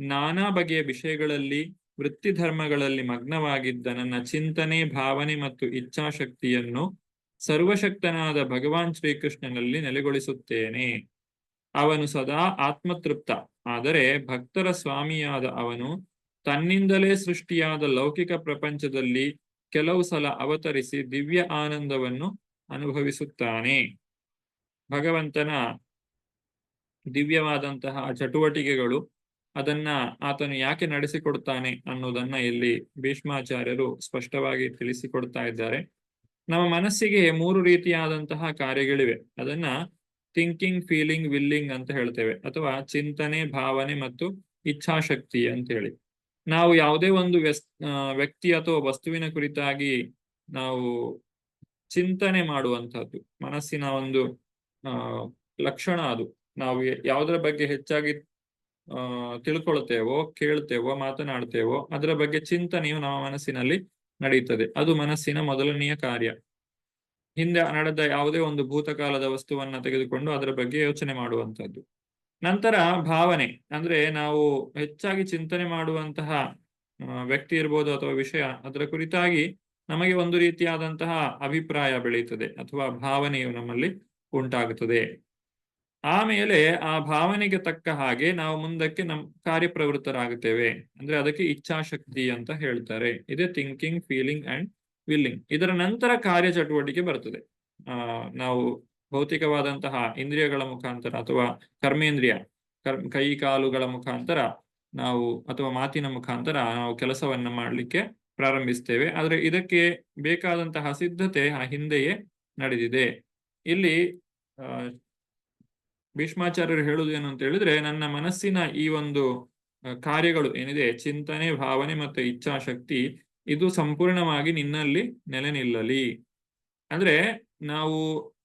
ನಾನಾ ಬಗೆಯ ವಿಷಯಗಳಲ್ಲಿ ವೃತ್ತಿಧರ್ಮಗಳಲ್ಲಿ ಮಗ್ನವಾಗಿದ್ದ ನನ್ನ ಚಿಂತನೆ, ಭಾವನೆ ಮತ್ತು ಇಚ್ಛಾಶಕ್ತಿಯನ್ನು ಸರ್ವಶಕ್ತನಾದ ಭಗವಾನ್ ಶ್ರೀಕೃಷ್ಣನಲ್ಲಿ ನೆಲೆಗೊಳಿಸುತ್ತೇನೆ. ಅವನು ಸದಾ ಆತ್ಮತೃಪ್ತ. ಆದರೆ ಭಕ್ತರ ಸ್ವಾಮಿಯಾದ ಅವನು ತನ್ನಿಂದಲೇ ಸೃಷ್ಟಿಯಾದ ಲೌಕಿಕ ಪ್ರಪಂಚದಲ್ಲಿ ಕೆಲವು ಸಲ ಅವತರಿಸಿ ದಿವ್ಯ ಆನಂದವನ್ನು ಅನುಭವಿಸುತ್ತಾನೆ. ಭಗವಂತನ ದಿವ್ಯವಾದಂತಹ ಚಟುವಟಿಕೆಗಳು, ಅದನ್ನ ಆತನು ಯಾಕೆ ನಡೆಸಿಕೊಡ್ತಾನೆ ಅನ್ನೋದನ್ನ ಇಲ್ಲಿ ಭೀಷ್ಮಾಚಾರ್ಯರು ಸ್ಪಷ್ಟವಾಗಿ ತಿಳಿಸಿಕೊಡ್ತಾ ಇದ್ದಾರೆ. ನಮ್ಮ ಮನಸ್ಸಿಗೆ 3 ರೀತಿಯಾದಂತಹ ಕಾರ್ಯಗಳಿವೆ. ಅದನ್ನ ಥಿಂಕಿಂಗ್, ಫೀಲಿಂಗ್, ವಿಲ್ಲಿಂಗ್ ಅಂತ ಹೇಳ್ತೇವೆ, ಅಥವಾ ಚಿಂತನೆ, ಭಾವನೆ ಮತ್ತು ಇಚ್ಛಾಶಕ್ತಿ ಅಂತ ಹೇಳಿ. ನಾವು ಯಾವುದೇ ಒಂದು ವ್ಯಕ್ತಿ ಅಥವಾ ವಸ್ತುವಿನ ಕುರಿತಾಗಿ ನಾವು ಚಿಂತನೆ ಮಾಡುವಂತಹದ್ದು ಮನಸ್ಸಿನ ಒಂದು ಲಕ್ಷಣ. ಅದು ನಾವು ಯಾವುದರ ಬಗ್ಗೆ ಹೆಚ್ಚಾಗಿ ತಿಳ್ಕೊಳ್ತೇವೋ, ಕೇಳ್ತೇವೋ, ಮಾತನಾಡ್ತೇವೋ ಅದರ ಬಗ್ಗೆ ಚಿಂತನೆಯು ನಮ್ಮ ಮನಸ್ಸಿನಲ್ಲಿ ನಡೆಯುತ್ತದೆ. ಅದು ಮನಸ್ಸಿನ ಮೊದಲನೆಯ ಕಾರ್ಯ. ಹಿಂದೆ ನಡೆದ ಯಾವುದೇ ಒಂದು ಭೂತಕಾಲದ ವಸ್ತುವನ್ನ ತೆಗೆದುಕೊಂಡು ಅದರ ಬಗ್ಗೆ ಯೋಚನೆ ಮಾಡುವಂತಹದ್ದು. ನಂತರ ಭಾವನೆ, ಅಂದ್ರೆ ನಾವು ಹೆಚ್ಚಾಗಿ ಚಿಂತನೆ ಮಾಡುವಂತಹ ವ್ಯಕ್ತಿ ಇರ್ಬೋದು ಅಥವಾ ವಿಷಯ, ಅದರ ಕುರಿತಾಗಿ ನಮಗೆ ಒಂದು ರೀತಿಯಾದಂತಹ ಅಭಿಪ್ರಾಯ ಬೆಳೆಯುತ್ತದೆ ಅಥವಾ ಭಾವನೆಯು ನಮ್ಮಲ್ಲಿ ಉಂಟಾಗುತ್ತದೆ. ಆಮೇಲೆ ಆ ಭಾವನೆಗೆ ತಕ್ಕ ಹಾಗೆ ನಾವು ಮುಂದಕ್ಕೆ ಕಾರ್ಯಪ್ರವೃತ್ತರಾಗುತ್ತೇವೆ. ಅಂದ್ರೆ ಅದಕ್ಕೆ ಇಚ್ಛಾಶಕ್ತಿ ಅಂತ ಹೇಳ್ತಾರೆ. ಇದೇ ಥಿಂಕಿಂಗ್, ಫೀಲಿಂಗ್ ಅಂಡ್ ವಿಲ್ಲಿಂಗ್. ಇದರ ನಂತರ ಕಾರ್ಯಚಟುವಟಿಕೆ ಬರ್ತದೆ. ನಾವು ಭೌತಿಕವಾದಂತಹ ಇಂದ್ರಿಯಗಳ ಮುಖಾಂತರ ಅಥವಾ ಕರ್ಮೇಂದ್ರಿಯ, ಕೈ ಕಾಲುಗಳ ಮುಖಾಂತರ ನಾವು ಅಥವಾ ಮಾತಿನ ಮುಖಾಂತರ ನಾವು ಕೆಲಸವನ್ನ ಮಾಡಲಿಕ್ಕೆ ಪ್ರಾರಂಭಿಸ್ತೇವೆ. ಆದ್ರೆ ಇದಕ್ಕೆ ಬೇಕಾದಂತಹ ಸಿದ್ಧತೆ ಆ ಹಿಂದೆಯೇ ನಡೆದಿದೆ. ಇಲ್ಲಿ ಭೀಷ್ಮಾಚಾರ್ಯರು ಹೇಳುವುದು ಏನು ಅಂತ ಹೇಳಿದ್ರೆ, ನನ್ನ ಮನಸ್ಸಿನ ಈ ಒಂದು ಕಾರ್ಯಗಳು ಏನಿದೆ, ಚಿಂತನೆ, ಭಾವನೆ ಮತ್ತು ಇಚ್ಛಾಶಕ್ತಿ, ಇದು ಸಂಪೂರ್ಣವಾಗಿ ನಿನ್ನಲ್ಲಿ ನೆಲೆ ನಿಲ್ಲಲಿ. ಅಂದ್ರೆ ನಾವು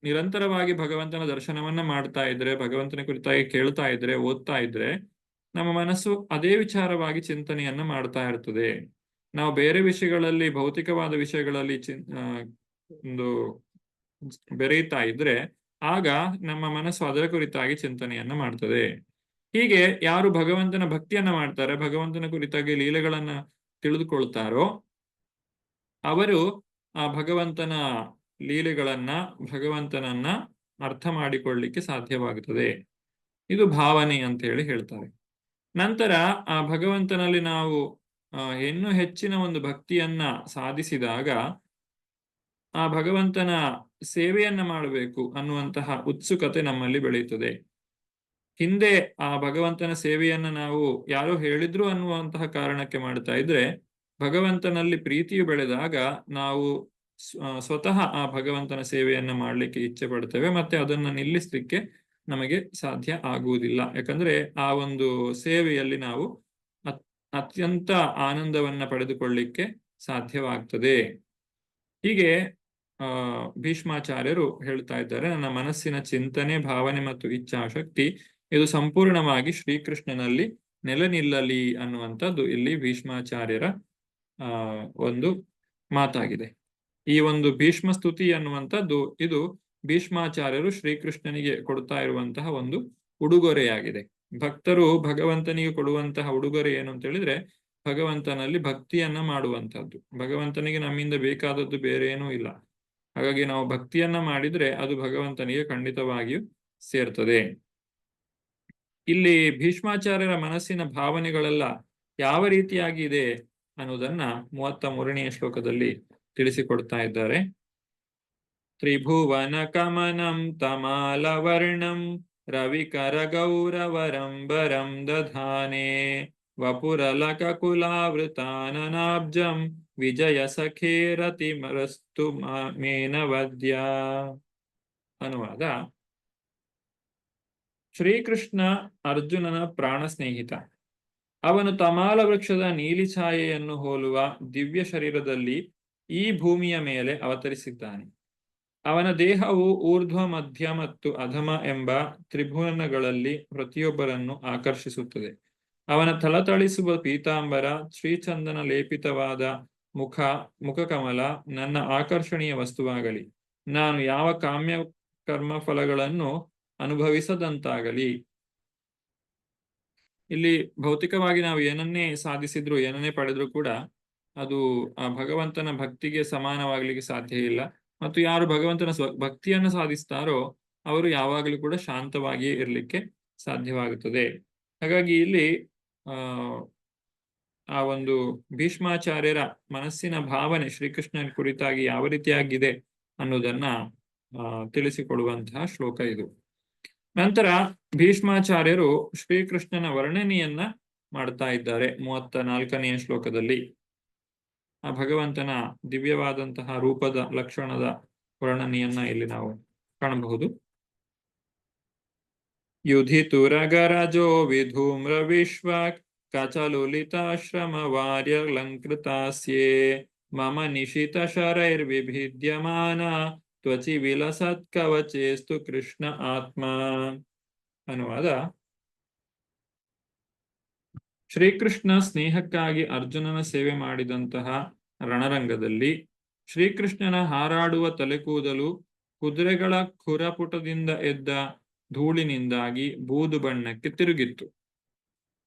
ನಿರಂತರವಾಗಿ ಭಗವಂತನ ದರ್ಶನವನ್ನ ಮಾಡ್ತಾ ಇದ್ರೆ, ಭಗವಂತನ ಕುರಿತಾಗಿ ಕೇಳ್ತಾ ಇದ್ರೆ, ಓದ್ತಾ ಇದ್ರೆ, ನಮ್ಮ ಮನಸ್ಸು ಅದೇ ವಿಚಾರವಾಗಿ ಚಿಂತನೆಯನ್ನ ಮಾಡ್ತಾ ಇರ್ತದೆ. ನಾವು ಬೇರೆ ವಿಷಯಗಳಲ್ಲಿ, ಭೌತಿಕವಾದ ವಿಷಯಗಳಲ್ಲಿ ಒಂದು ಬೆರೆಯುತ್ತಾ ಇದ್ರೆ ಆಗ ನಮ್ಮ ಮನಸ್ಸು ಅದರ ಕುರಿತಾಗಿ ಚಿಂತನೆಯನ್ನ ಮಾಡ್ತದೆ. ಹೀಗೆ ಯಾರು ಭಗವಂತನ ಭಕ್ತಿಯನ್ನ ಮಾಡ್ತಾರೆ, ಭಗವಂತನ ಕುರಿತಾಗಿ ಲೀಲೆಗಳನ್ನ ತಿಳಿದುಕೊಳ್ತಾರೋ ಅವರು ಆ ಭಗವಂತನ ಲೀಲೆಗಳನ್ನ, ಭಗವಂತನನ್ನ ಅರ್ಥ ಮಾಡಿಕೊಳ್ಳಿಕ್ಕೆ ಸಾಧ್ಯವಾಗುತ್ತದೆ. ಇದು ಭಾವನೆ ಅಂತ ಹೇಳಿ ಹೇಳ್ತಾರೆ. ನಂತರ ಆ ಭಗವಂತನಲ್ಲಿ ನಾವು ಇನ್ನೂ ಹೆಚ್ಚಿನ ಒಂದು ಭಕ್ತಿಯನ್ನ ಸಾಧಿಸಿದಾಗ ಆ ಭಗವಂತನ ಸೇವೆಯನ್ನ ಮಾಡಬೇಕು ಅನ್ನುವಂತಹ ಉತ್ಸುಕತೆ ನಮ್ಮಲ್ಲಿ ಬೆಳೆಯುತ್ತದೆ. ಹಿಂದೆ ಆ ಭಗವಂತನ ಸೇವೆಯನ್ನ ನಾವು ಯಾರೋ ಹೇಳಿದ್ರು ಅನ್ನುವಂತಹ ಕಾರಣಕ್ಕೆ ಮಾಡ್ತಾ ಇದ್ರೆ, ಭಗವಂತನಲ್ಲಿ ಪ್ರೀತಿಯು ಬೆಳೆದಾಗ ನಾವು ಸ್ವತಃ ಆ ಭಗವಂತನ ಸೇವೆಯನ್ನ ಮಾಡಲಿಕ್ಕೆ ಇಚ್ಛೆ ಪಡ್ತೇವೆ, ಮತ್ತೆ ಅದನ್ನ ನಿಲ್ಲಿಸ್ಲಿಕ್ಕೆ ನಮಗೆ ಸಾಧ್ಯ ಆಗುವುದಿಲ್ಲ. ಯಾಕಂದ್ರೆ ಆ ಒಂದು ಸೇವೆಯಲ್ಲಿ ನಾವು ಅತ್ಯಂತ ಆನಂದವನ್ನ ಪಡೆದುಕೊಳ್ಳಿಕ್ಕೆ ಸಾಧ್ಯವಾಗ್ತದೆ. ಹೀಗೆ ಭೀಷ್ಮಾಚಾರ್ಯರು ಹೇಳ್ತಾ ಇದ್ದಾರೆ, ನನ್ನ ಮನಸ್ಸಿನ ಚಿಂತನೆ, ಭಾವನೆ ಮತ್ತು ಇಚ್ಛಾಶಕ್ತಿ ಇದು ಸಂಪೂರ್ಣವಾಗಿ ಶ್ರೀಕೃಷ್ಣನಲ್ಲಿ ನೆಲೆ ನಿಲ್ಲಲಿ ಅನ್ನುವಂಥದ್ದು ಇಲ್ಲಿ ಭೀಷ್ಮಾಚಾರ್ಯರ ಒಂದು ಮಾತಾಗಿದೆ. ಈ ಒಂದು ಭೀಷ್ಮ ಸ್ತುತಿ ಅನ್ನುವಂಥದ್ದು ಇದು ಭೀಷ್ಮಾಚಾರ್ಯರು ಶ್ರೀಕೃಷ್ಣನಿಗೆ ಕೊಡ್ತಾ ಇರುವಂತಹ ಒಂದು ಉಡುಗೊರೆಯಾಗಿದೆ. ಭಕ್ತರು ಭಗವಂತನಿಗೆ ಕೊಡುವಂತಹ ಉಡುಗೊರೆ ಏನು ಅಂತ ಹೇಳಿದ್ರೆ ಭಗವಂತನಲ್ಲಿ ಭಕ್ತಿಯನ್ನ ಮಾಡುವಂತಹದ್ದು. ಭಗವಂತನಿಗೆ ನಮ್ಮಿಂದ ಬೇಕಾದದ್ದು ಬೇರೆ ಏನೂ ಇಲ್ಲ. ಹಾಗಾಗಿ ನಾವು ಭಕ್ತಿಯನ್ನ ಮಾಡಿದ್ರೆ ಅದು ಭಗವಂತನಿಗೆ ಖಂಡಿತವಾಗಿಯೂ ಸೇರ್ತದೆ. ಇಲ್ಲಿ ಭೀಷ್ಮಾಚಾರ್ಯರ ಮನಸ್ಸಿನ ಭಾವನೆಗಳೆಲ್ಲ ಯಾವ ರೀತಿಯಾಗಿ ಇದೆ ಅನ್ನೋದನ್ನ 33ನೇ ಶ್ಲೋಕದಲ್ಲಿ ತಿಳಿಸಿಕೊಡ್ತಾ ಇದ್ದಾರೆ. ತ್ರಿಭುವನ ಕಮನಂ ತಮಾಲವರ್ಣಂ ರವಿಕರ ಗೌರವರಂಬರಂ ದಧಾನೆ ವಪುರಲಕ ಕುಲಾವೃತಾನನಾಬ್ಜಂ ವಿಜಯ ಸಖೇರತಿಮರಸ್ತು ಮೇನವದ್ಯ. ಅನುವಾದ: ಶ್ರೀಕೃಷ್ಣ ಅರ್ಜುನನ ಪ್ರಾಣ ಸ್ನೇಹಿತ. ಅವನು ತಮಾಲ ವೃಕ್ಷದ ನೀಲಿ ಛಾಯೆಯನ್ನು ಹೋಲುವ ದಿವ್ಯ ಶರೀರದಲ್ಲಿ ಈ ಭೂಮಿಯ ಮೇಲೆ ಅವತರಿಸಿದ್ದಾನೆ. ಅವನ ದೇಹವು ಊರ್ಧ್ವ, ಮಧ್ಯ ಮತ್ತು ಅಧಮ ಎಂಬ ತ್ರಿಭುವನಗಳಲ್ಲಿ ಪ್ರತಿಯೊಬ್ಬರನ್ನು ಆಕರ್ಷಿಸುತ್ತದೆ. ಅವನ ಥಳಥಳಿಸುವ ಪೀತಾಂಬರ, ಶ್ರೀಚಂದನ ಲೇಪಿತವಾದ ಮುಖಕಮಲ ನನ್ನ ಆಕರ್ಷಣೀಯ ವಸ್ತುವಾಗಲಿ. ನಾನು ಯಾವ ಕಾಮ್ಯ ಕರ್ಮ ಫಲಗಳನ್ನು ಅನುಭವಿಸದಂತಾಗಲಿ. ಇಲ್ಲಿ ಭೌತಿಕವಾಗಿ ನಾವು ಏನನ್ನೇ ಸಾಧಿಸಿದ್ರು, ಏನನ್ನೇ ಪಡೆದ್ರು ಕೂಡ ಅದು ಆ ಭಗವಂತನ ಭಕ್ತಿಗೆ ಸಮಾನವಾಗ್ಲಿಕ್ಕೆ ಸಾಧ್ಯ ಇಲ್ಲ. ಮತ್ತು ಯಾರು ಭಗವಂತನ ಭಕ್ತಿಯನ್ನು ಸಾಧಿಸ್ತಾರೋ ಅವರು ಯಾವಾಗಲೂ ಕೂಡ ಶಾಂತವಾಗಿಯೇ ಇರಲಿಕ್ಕೆ ಸಾಧ್ಯವಾಗುತ್ತದೆ. ಹಾಗಾಗಿ ಇಲ್ಲಿ ಆ ಒಂದು ಭೀಷ್ಮಾಚಾರ್ಯರ ಮನಸ್ಸಿನ ಭಾವನೆ ಶ್ರೀಕೃಷ್ಣನ ಕುರಿತಾಗಿ ಯಾವ ರೀತಿಯಾಗಿದೆ ಅನ್ನೋದನ್ನ ತಿಳಿಸಿಕೊಡುವಂತಹ ಶ್ಲೋಕ ಇದು. ನಂತರ ಭೀಷ್ಮಾಚಾರ್ಯರು ಶ್ರೀಕೃಷ್ಣನ ವರ್ಣನೆಯನ್ನ ಮಾಡ್ತಾ ಇದ್ದಾರೆ 34ನೇ ಶ್ಲೋಕದಲ್ಲಿ. ಆ ಭಗವಂತನ ದಿವ್ಯವಾದಂತಹ ರೂಪದ ಲಕ್ಷಣದ ವರ್ಣನೆಯನ್ನ ಇಲ್ಲಿ ನಾವು ಕಾಣಬಹುದು. ಯುಧಿತುರಗರಜೋ ವಿಧೂಮ್ರ ವಿಶ್ವ ಕಚಲುಲಿತಾಶ್ರಮ ವಾರ್ಯಲಂಕೃತಾಸ್ಯೇ ಮಮ ನಿಶಿತ ಶರೈರ್ವಿಭಿದ್ಯಮಾನ ತ್ವಚಿ ವಿಲಸತ್ ಕವಚೇಸ್ತು ಕೃಷ್ಣ ಆತ್ಮ. ಅನುವಾದ: ಶ್ರೀಕೃಷ್ಣ ಸ್ನೇಹಕ್ಕಾಗಿ ಅರ್ಜುನನ ಸೇವೆ ಮಾಡಿದಂತಹ ರಣರಂಗದಲ್ಲಿ ಶ್ರೀಕೃಷ್ಣನ ಹಾರಾಡುವ ತಲೆಕೂದಲು ಕುದುರೆಗಳ ಖುರಪುಟದಿಂದ ಎದ್ದ ಧೂಳಿನಿಂದಾಗಿ ಬೂದು ಬಣ್ಣಕ್ಕೆ ತಿರುಗಿತ್ತು.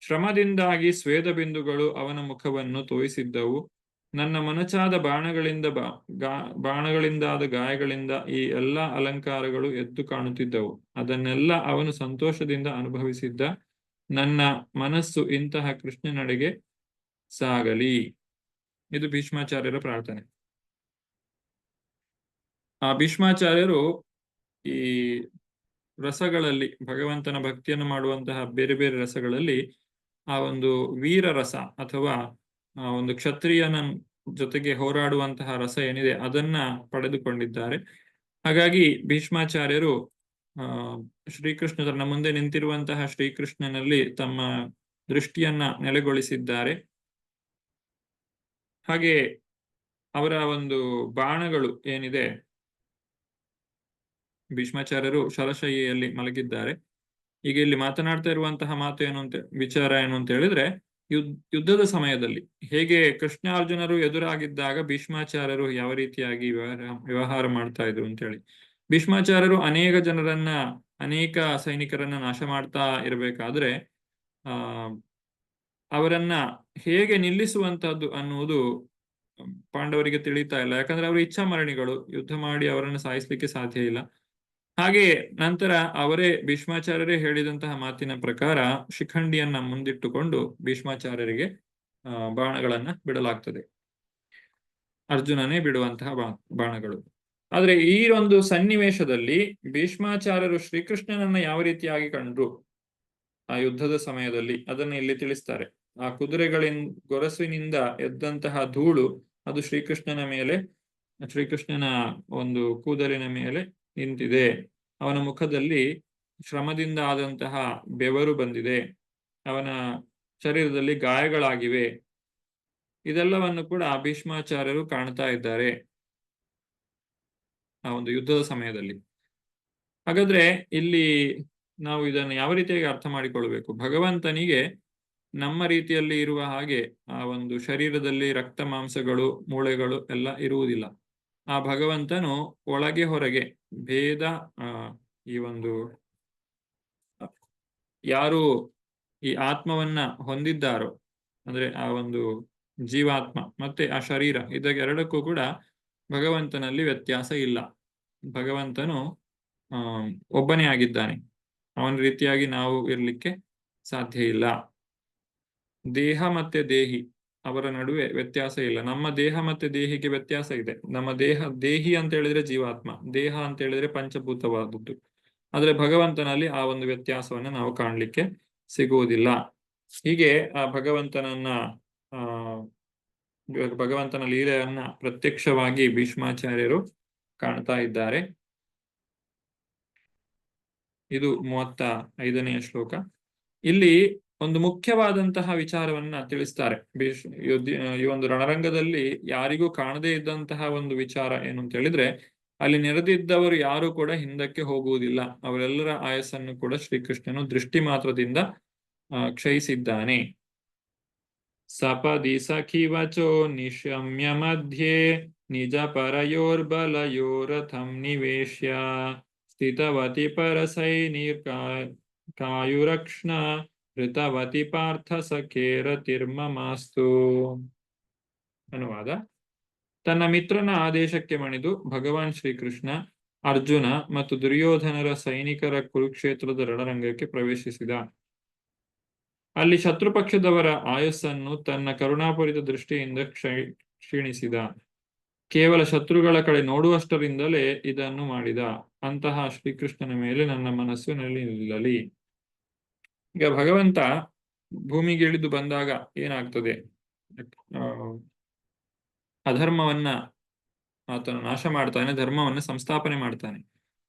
ಶ್ರಮದಿಂದಾಗಿ ಸ್ವೇದ ಬಿಂದುಗಳು ಅವನ ಮುಖವನ್ನು ತೋಯಿಸಿದ್ದವು. ನನ್ನ ಮೊನಚಾದ ಬಾಣಗಳಿಂದಾದ ಗಾಯಗಳಿಂದ ಈ ಎಲ್ಲ ಅಲಂಕಾರಗಳು ಎದ್ದು ಕಾಣುತ್ತಿದ್ದವು. ಅದನ್ನೆಲ್ಲ ಅವನು ಸಂತೋಷದಿಂದ ಅನುಭವಿಸಿದ್ದ. ನನ್ನ ಮನಸ್ಸು ಇಂತಹ ಕೃಷ್ಣನೆಡೆಗೆ ಸಾಗಲಿ. ಇದು ಭೀಷ್ಮಾಚಾರ್ಯರ ಪ್ರಾರ್ಥನೆ. ಆ ಭೀಷ್ಮಾಚಾರ್ಯರು ಈ ರಸಗಳಲ್ಲಿ, ಭಗವಂತನ ಭಕ್ತಿಯನ್ನು ಮಾಡುವಂತಹ ಬೇರೆ ಬೇರೆ ರಸಗಳಲ್ಲಿ ಆ ಒಂದು ವೀರ ರಸ ಅಥವಾ ಒಂದು ಕ್ಷತ್ರಿಯನ ಜೊತೆಗೆ ಹೋರಾಡುವಂತಹ ರಸ ಏನಿದೆ ಅದನ್ನ ಪಡೆದುಕೊಂಡಿದ್ದಾರೆ. ಹಾಗಾಗಿ ಭೀಷ್ಮಾಚಾರ್ಯರು ಶ್ರೀಕೃಷ್ಣ ತನ್ನ ಮುಂದೆ ನಿಂತಿರುವಂತಹ ಶ್ರೀಕೃಷ್ಣನಲ್ಲಿ ತಮ್ಮ ದೃಷ್ಟಿಯನ್ನ ನೆಲೆಗೊಳಿಸಿದ್ದಾರೆ. ಹಾಗೆ ಅವರ ಒಂದು ಬಾಣಗಳು ಏನಿದೆ, ಭೀಷ್ಮಾಚಾರ್ಯರು ಶರಶಯ್ಯಲ್ಲಿ ಮಲಗಿದ್ದಾರೆ. ಈಗ ಇಲ್ಲಿ ಮಾತನಾಡ್ತಾ ಇರುವಂತಹ ಮಾತು ಏನು ಅಂತ, ವಿಚಾರ ಏನು ಅಂತ ಹೇಳಿದ್ರೆ, ಯುದ್ಧದ ಸಮಯದಲ್ಲಿ ಹೇಗೆ ಕೃಷ್ಣಾರ್ಜುನರು ಎದುರಾಗಿದ್ದಾಗ ಭೀಷ್ಮಾಚಾರ್ಯರು ಯಾವ ರೀತಿಯಾಗಿ ವ್ಯವಹಾರ ಮಾಡ್ತಾ ಇದ್ರು ಅಂತ ಹೇಳಿ. ಭೀಷ್ಮಾಚಾರ್ಯರು ಅನೇಕ ಜನರನ್ನ, ಅನೇಕ ಸೈನಿಕರನ್ನ ನಾಶ ಮಾಡ್ತಾ ಇರಬೇಕಾದ್ರೆ ಅವರನ್ನ ಹೇಗೆ ನಿಲ್ಲಿಸುವಂತಹದ್ದು ಅನ್ನುವುದು ಪಾಂಡವರಿಗೆ ತಿಳಿತಾ ಇಲ್ಲ. ಯಾಕಂದ್ರೆ ಅವರು ಇಚ್ಛಾಮರಣಿಗಳು, ಯುದ್ಧ ಮಾಡಿ ಅವರನ್ನು ಸಾಯಿಸ್ಲಿಕ್ಕೆ ಸಾಧ್ಯ ಇಲ್ಲ. ಹಾಗೆ ನಂತರ ಅವರೇ ಭೀಷ್ಮಾಚಾರ್ಯರೇ ಹೇಳಿದಂತಹ ಮಾತಿನ ಪ್ರಕಾರ ಶಿಖಂಡಿಯನ್ನ ಮುಂದಿಟ್ಟುಕೊಂಡು ಭೀಷ್ಮಾಚಾರ್ಯರಿಗೆ ಬಾಣಗಳನ್ನ ಬಿಡಲಾಗ್ತದೆ. ಅರ್ಜುನನೇ ಬಿಡುವಂತಹ ಬಾಣಗಳು. ಆದ್ರೆ ಈ ಒಂದು ಸನ್ನಿವೇಶದಲ್ಲಿ ಭೀಷ್ಮಾಚಾರ್ಯರು ಶ್ರೀಕೃಷ್ಣನನ್ನ ಯಾವ ರೀತಿಯಾಗಿ ಕಂಡ್ರು ಆ ಯುದ್ಧದ ಸಮಯದಲ್ಲಿ ಅದನ್ನ ಇಲ್ಲಿ ತಿಳಿಸ್ತಾರೆ. ಆ ಗೊರಸಿನಿಂದ ಎದ್ದಂತಹ ಧೂಳು ಅದು ಶ್ರೀಕೃಷ್ಣನ ಒಂದು ಕೂದಲಿನ ಮೇಲೆ ನಿಂತಿದೆ. ಅವನ ಮುಖದಲ್ಲಿ ಶ್ರಮದಿಂದ ಆದಂತಹ ಬೆವರು ಬಂದಿದೆ, ಅವನ ಶರೀರದಲ್ಲಿ ಗಾಯಗಳಾಗಿವೆ. ಇದೆಲ್ಲವನ್ನು ಕೂಡ ಭೀಷ್ಮಾಚಾರ್ಯರು ಕಾಣ್ತಾ ಇದ್ದಾರೆ ಆ ಒಂದು ಯುದ್ಧದ ಸಮಯದಲ್ಲಿ. ಹಾಗಾದ್ರೆ ಇಲ್ಲಿ ನಾವು ಇದನ್ನು ಯಾವ ರೀತಿಯಾಗಿ ಅರ್ಥ ಮಾಡಿಕೊಳ್ಬೇಕು? ಭಗವಂತನಿಗೆ ನಮ್ಮ ರೀತಿಯಲ್ಲಿ ಇರುವ ಹಾಗೆ ಆ ಒಂದು ಶರೀರದಲ್ಲಿ ರಕ್ತ ಮಾಂಸಗಳು ಮೂಳೆಗಳು ಎಲ್ಲ ಇರುವುದಿಲ್ಲ. ಆ ಭಗವಂತನು ಒಳಗೆ ಹೊರಗೆ ಭೇದ ಈ ಒಂದು ಯಾರು ಈ ಆತ್ಮವನ್ನ ಹೊಂದಿದ್ದಾರೋ ಅಂದ್ರೆ ಆ ಒಂದು ಜೀವಾತ್ಮ ಮತ್ತೆ ಆ ಶರೀರ ಇದೆರಡಕ್ಕೂ ಕೂಡ ಭಗವಂತನಲ್ಲಿ ವ್ಯತ್ಯಾಸ ಇಲ್ಲ. ಭಗವಂತನು ಒಬ್ಬನೇ ಆಗಿದ್ದಾನೆ. ಅವನ ರೀತಿಯಾಗಿ ನಾವು ಇರ್ಲಿಕ್ಕೆ ಸಾಧ್ಯ ಇಲ್ಲ. ದೇಹ ಮತ್ತೆ ದೇಹಿ ಅವರ ನಡುವೆ ವ್ಯತ್ಯಾಸ ಇಲ್ಲ. ನಮ್ಮ ದೇಹ ಮತ್ತೆ ದೇಹಿಗೆ ವ್ಯತ್ಯಾಸ ಇದೆ. ನಮ್ಮ ದೇಹಿ ಅಂತ ಹೇಳಿದ್ರೆ ಜೀವಾತ್ಮ, ದೇಹ ಅಂತ ಹೇಳಿದ್ರೆ ಪಂಚಭೂತವಾದದ್ದು. ಆದ್ರೆ ಭಗವಂತನಲ್ಲಿ ಆ ಒಂದು ವ್ಯತ್ಯಾಸವನ್ನ ನಾವು ಕಾಣಲಿಕ್ಕೆ ಸಿಗುವುದಿಲ್ಲ. ಹೀಗೆ ಆ ಭಗವಂತನ ಲೀಲೆಯನ್ನ ಪ್ರತ್ಯಕ್ಷವಾಗಿ ಭೀಷ್ಮಾಚಾರ್ಯರು ಕಾಣ್ತಾ ಇದ್ದಾರೆ. ಇದು 35ನೆಯ ಶ್ಲೋಕ. ಇಲ್ಲಿ ಒಂದು ಮುಖ್ಯವಾದಂತಹ ವಿಚಾರವನ್ನ ತಿಳಿಸ್ತಾರೆ. ಈ ಒಂದು ರಣರಂಗದಲ್ಲಿ ಯಾರಿಗೂ ಕಾಣದೇ ಇದ್ದಂತಹ ಒಂದು ವಿಚಾರ ಏನು ಅಂತ ಹೇಳಿದ್ರೆ, ಅಲ್ಲಿ ನೆರೆದಿದ್ದವರು ಯಾರು ಕೂಡ ಹಿಂದಕ್ಕೆ ಹೋಗುವುದಿಲ್ಲ. ಅವರೆಲ್ಲರ ಆಯಸ್ಸನ್ನು ಕೂಡ ಶ್ರೀಕೃಷ್ಣನು ದೃಷ್ಟಿ ಮಾತ್ರದಿಂದ ಕ್ಷಯಿಸಿದ್ದಾನೆ. ಸಪದಿ ಸಖಿವಚೋ ನಿಶಮ್ಯ ಮಧ್ಯೆ ನಿಜ ಪರಯೋರ್ಬಲಯೋರಥಂ ನಿವೇಶ್ಯ ಸ್ಥಿತವತಿ ಪರಸೈನಿಕಾಯುರಕ್ಷ್ಣ ಋತವತಿ ಪಾರ್ಥ ಸಖೇರತಿರ್ಮಮಾಸ್ತು. ಅನುವಾದ: ತನ್ನ ಮಿತ್ರನ ಆದೇಶಕ್ಕೆ ಮಣಿದು ಭಗವಾನ್ ಶ್ರೀಕೃಷ್ಣ ಅರ್ಜುನ ಮತ್ತು ದುರ್ಯೋಧನರ ಸೈನಿಕರ ಕುರುಕ್ಷೇತ್ರದ ರಣರಂಗಕ್ಕೆ ಪ್ರವೇಶಿಸಿದ. ಅಲ್ಲಿ ಶತ್ರುಪಕ್ಷದವರ ಆಯಸ್ಸನ್ನು ತನ್ನ ಕರುಣಾಪೂರಿತ ದೃಷ್ಟಿಯಿಂದ ಕ್ಷೀಣಿಸಿದ. ಕೇವಲ ಶತ್ರುಗಳ ಕಡೆ ನೋಡುವಷ್ಟರಿಂದಲೇ ಇದನ್ನು ಮಾಡಿದ. ಅಂತಹ ಶ್ರೀಕೃಷ್ಣನ ಮೇಲೆ ನನ್ನ ಮನಸ್ಸು ನಿಲ್ಲಲಿ. ಈಗ ಭಗವಂತ ಭೂಮಿಗೆ ಇಳಿದು ಬಂದಾಗ ಏನಾಗ್ತದೆ? ಅಧರ್ಮವನ್ನ ಆತನು ನಾಶ ಮಾಡ್ತಾನೆ, ಧರ್ಮವನ್ನ ಸಂಸ್ಥಾಪನೆ ಮಾಡ್ತಾನೆ.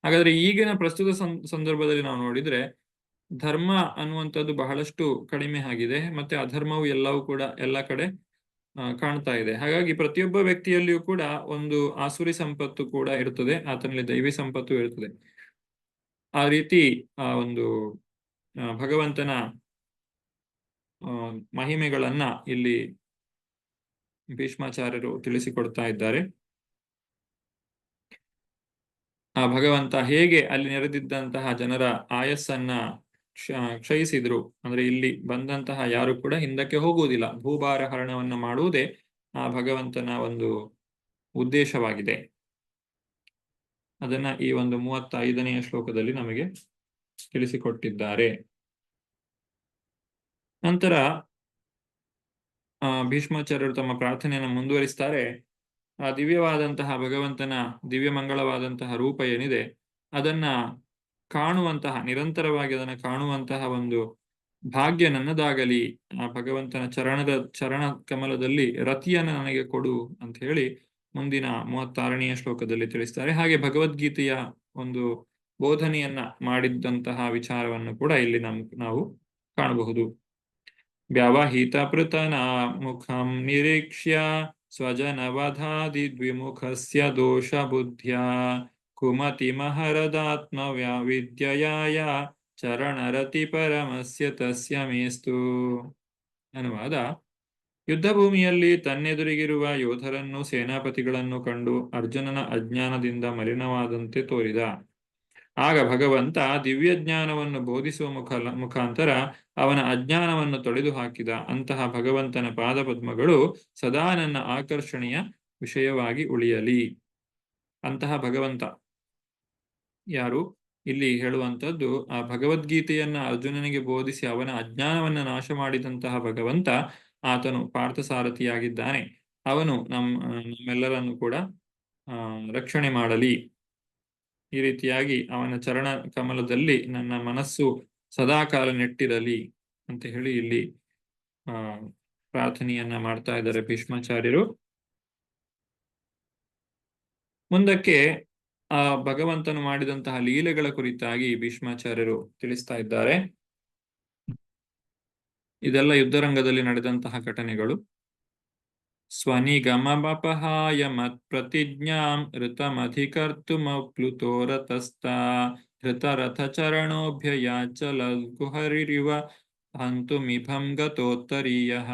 ಹಾಗಾದ್ರೆ ಈಗಿನ ಪ್ರಸ್ತುತ ಸಂದರ್ಭದಲ್ಲಿ ನಾವು ನೋಡಿದ್ರೆ ಧರ್ಮ ಅನ್ನುವಂಥದ್ದು ಬಹಳಷ್ಟು ಕಡಿಮೆ ಆಗಿದೆ, ಮತ್ತೆ ಅಧರ್ಮವು ಎಲ್ಲವೂ ಕೂಡ ಎಲ್ಲ ಕಡೆ ಕಾಣ್ತಾ ಇದೆ. ಹಾಗಾಗಿ ಪ್ರತಿಯೊಬ್ಬ ವ್ಯಕ್ತಿಯಲ್ಲಿಯೂ ಕೂಡ ಒಂದು ಆಸುರಿ ಸಂಪತ್ತು ಕೂಡ ಇರ್ತದೆ, ಆತನಲ್ಲಿ ದೈವಿ ಸಂಪತ್ತು ಇರ್ತದೆ. ಆ ರೀತಿ ಆ ಒಂದು ಭಗವಂತನ ಮಹಿಮೆಗಳನ್ನ ಇಲ್ಲಿ ಭೀಷ್ಮಾಚಾರ್ಯರು ತಿಳಿಸಿಕೊಡ್ತಾ ಇದ್ದಾರೆ. ಆ ಭಗವಂತ ಹೇಗೆ ಅಲ್ಲಿ ನೆರೆದಿದ್ದಂತಹ ಜನರ ಆಯಸ್ಸನ್ನ ಕ್ಷಯಿಸಿದ್ರು ಅಂದ್ರೆ ಇಲ್ಲಿ ಬಂದಂತಹ ಯಾರು ಕೂಡ ಹಿಂದಕ್ಕೆ ಹೋಗುವುದಿಲ್ಲ. ಭೂಭಾರ ಹರಣವನ್ನ ಮಾಡುವುದೇ ಆ ಭಗವಂತನ ಒಂದು ಉದ್ದೇಶವಾಗಿದೆ. ಅದನ್ನ ಈ ಒಂದು 35ನೆಯ ಶ್ಲೋಕದಲ್ಲಿ ನಮಗೆ ತಿಳಿಸಿಕೊಟ್ಟಿದ್ದಾರೆ. ನಂತರ ಭೀಷ್ಮಾಚಾರ್ಯರು ತಮ್ಮ ಪ್ರಾರ್ಥನೆಯನ್ನು ಮುಂದುವರಿಸ್ತಾರೆ. ಆ ದಿವ್ಯವಾದಂತಹ ಭಗವಂತನ ದಿವ್ಯಮಂಗಳವಾದಂತಹ ರೂಪ ಏನಿದೆ ಅದನ್ನ ಕಾಣುವಂತಹ, ನಿರಂತರವಾಗಿ ಅದನ್ನು ಕಾಣುವಂತಹ ಒಂದು ಭಾಗ್ಯ ನನ್ನದಾಗಲಿ. ಆ ಭಗವಂತನ ಚರಣ ಕಮಲದಲ್ಲಿ ರತಿಯನ್ನು ನನಗೆ ಕೊಡು ಅಂತ ಹೇಳಿ ಮುಂದಿನ 36ನೆಯ ಶ್ಲೋಕದಲ್ಲಿ ತಿಳಿಸ್ತಾರೆ. ಹಾಗೆ ಭಗವದ್ಗೀತೆಯ ಒಂದು ಬೋಧನೆಯನ್ನ ಮಾಡಿದ್ದಂತಹ ವಿಚಾರವನ್ನು ಕೂಡ ಇಲ್ಲಿ ನಾವು ಕಾಣಬಹುದು. ವ್ಯವಹಿತ ಪೃತನ ಮುಖಂ ನಿರೀಕ್ಷ್ಯ ಸ್ವಜನವಧಾದಿ ದ್ವಿಮುಖಸ್ಯ ದೋಷ ಬುದ್ಧ್ಯ ಕುಮತಿ ಮಹರದಾತ್ಮ ವ್ಯಾವಿದ್ಯಯಾಯ ಚರಣರತಿ ಪರಮಸ್ಯ ತಸ್ಯ ಮೇಸ್ತು. ಅನುವಾದ: ಯುದ್ಧ ಭೂಮಿಯಲ್ಲಿ ತನ್ನೆದುರಿಗಿರುವ ಯೋಧರನ್ನು ಸೇನಾಪತಿಗಳನ್ನು ಕಂಡು ಅರ್ಜುನನ ಅಜ್ಞಾನದಿಂದ ಮಲಿನವಾದಂತೆ ತೋರಿದ. ಆಗ ಭಗವಂತ ದಿವ್ಯ ಜ್ಞಾನವನ್ನು ಬೋಧಿಸುವ ಮುಖಾಂತರ ಅವನ ಅಜ್ಞಾನವನ್ನು ತೊಡೆದು ಹಾಕಿದ. ಅಂತಹ ಭಗವಂತನ ಪಾದಪದ್ಮಗಳು ಸದಾ ನನ್ನ ಆಕರ್ಷಣೆಯ ವಿಷಯವಾಗಿ ಉಳಿಯಲಿ. ಅಂತಹ ಭಗವಂತ ಯಾರು? ಇಲ್ಲಿ ಹೇಳುವಂತದ್ದು, ಆ ಭಗವದ್ಗೀತೆಯನ್ನ ಅರ್ಜುನನಿಗೆ ಬೋಧಿಸಿ ಅವನ ಅಜ್ಞಾನವನ್ನ ನಾಶ ಮಾಡಿದಂತಹ ಭಗವಂತ ಆತನು ಪಾರ್ಥಸಾರಥಿಯಾಗಿದ್ದಾನೆ. ಅವನು ನಮ್ಮೆಲ್ಲರನ್ನು ಕೂಡ ರಕ್ಷಣೆ ಮಾಡಲಿ. ಈ ರೀತಿಯಾಗಿ ಅವನ ಚರಣ ಕಮಲದಲ್ಲಿ ನನ್ನ ಮನಸ್ಸು ಸದಾಕಾಲ ನೆಟ್ಟಿರಲಿ ಅಂತ ಹೇಳಿ ಇಲ್ಲಿ ಪ್ರಾರ್ಥನೆಯನ್ನ ಮಾಡ್ತಾ ಇದ್ದಾರೆ ಭೀಷ್ಮಾಚಾರ್ಯರು. ಮುಂದಕ್ಕೆ ಆ ಭಗವಂತನು ಮಾಡಿದಂತಹ ಲೀಲೆಗಳ ಕುರಿತಾಗಿ ಭೀಷ್ಮಾಚಾರ್ಯರು ತಿಳಿಸ್ತಾ ಇದ್ದಾರೆ. ಇದೆಲ್ಲ ಯುದ್ಧರಂಗದಲ್ಲಿ ನಡೆದಂತಹ ಘಟನೆಗಳು. ಸ್ವನಿಗಮಪಹಾಯ ಮತ್ಪ್ರತಿಜ್ಞಾಂ ಋತಮಧಿಕರ್ತುಮಪ್ಲುತೋ ರಥಸ್ಥಾ ಧೃತರಥ ಚರಣೋಭ್ಯಯಾಚಲಗುಹರಿರಿವ ಹಂತುಮಿಭಂ ಗತೋತ್ತರೀಯಃ.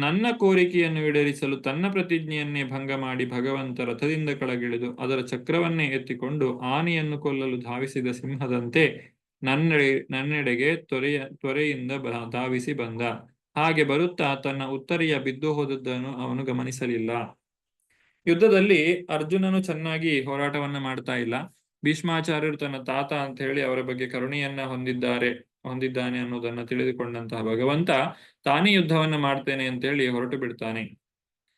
ನನ್ನ ಕೋರಿಕೆಯನ್ನು ಈಡೇರಿಸಲು ತನ್ನ ಪ್ರತಿಜ್ಞೆಯನ್ನೇ ಭಂಗ ಮಾಡಿ ಭಗವಂತ ರಥದಿಂದ ಕೆಳಗಿಳಿದು ಅದರ ಚಕ್ರವನ್ನೇ ಎತ್ತಿಕೊಂಡು ಆನೆಯನ್ನು ಕೊಲ್ಲಲು ಧಾವಿಸಿದ ಸಿಂಹದಂತೆ ನನ್ನೆಡೆಗೆ ತ್ವರೆಯಿಂದ ಧಾವಿಸಿ ಬಂದ. ಹಾಗೆ ಬರುತ್ತಾ ತನ್ನ ಉತ್ತರಿಯ ಬಿದ್ದು ಹೋದದ್ದನ್ನು ಅವನು ಗಮನಿಸಲಿಲ್ಲ. ಯುದ್ಧದಲ್ಲಿ ಅರ್ಜುನನು ಚೆನ್ನಾಗಿ ಹೋರಾಟವನ್ನ ಮಾಡ್ತಾ ಇಲ್ಲ. ಭೀಷ್ಮಾಚಾರ್ಯರು ತನ್ನ ತಾತ ಅಂತ ಹೇಳಿ ಅವರ ಬಗ್ಗೆ ಕರುಣೆಯನ್ನ ಹೊಂದಿದ್ದಾನೆ ಅನ್ನೋದನ್ನ ತಿಳಿದುಕೊಂಡಂತಹ ಭಗವಂತ ತಾನೇ ಯುದ್ಧವನ್ನ ಮಾಡ್ತೇನೆ ಅಂತೇಳಿ ಹೊರಟು ಬಿಡ್ತಾನೆ.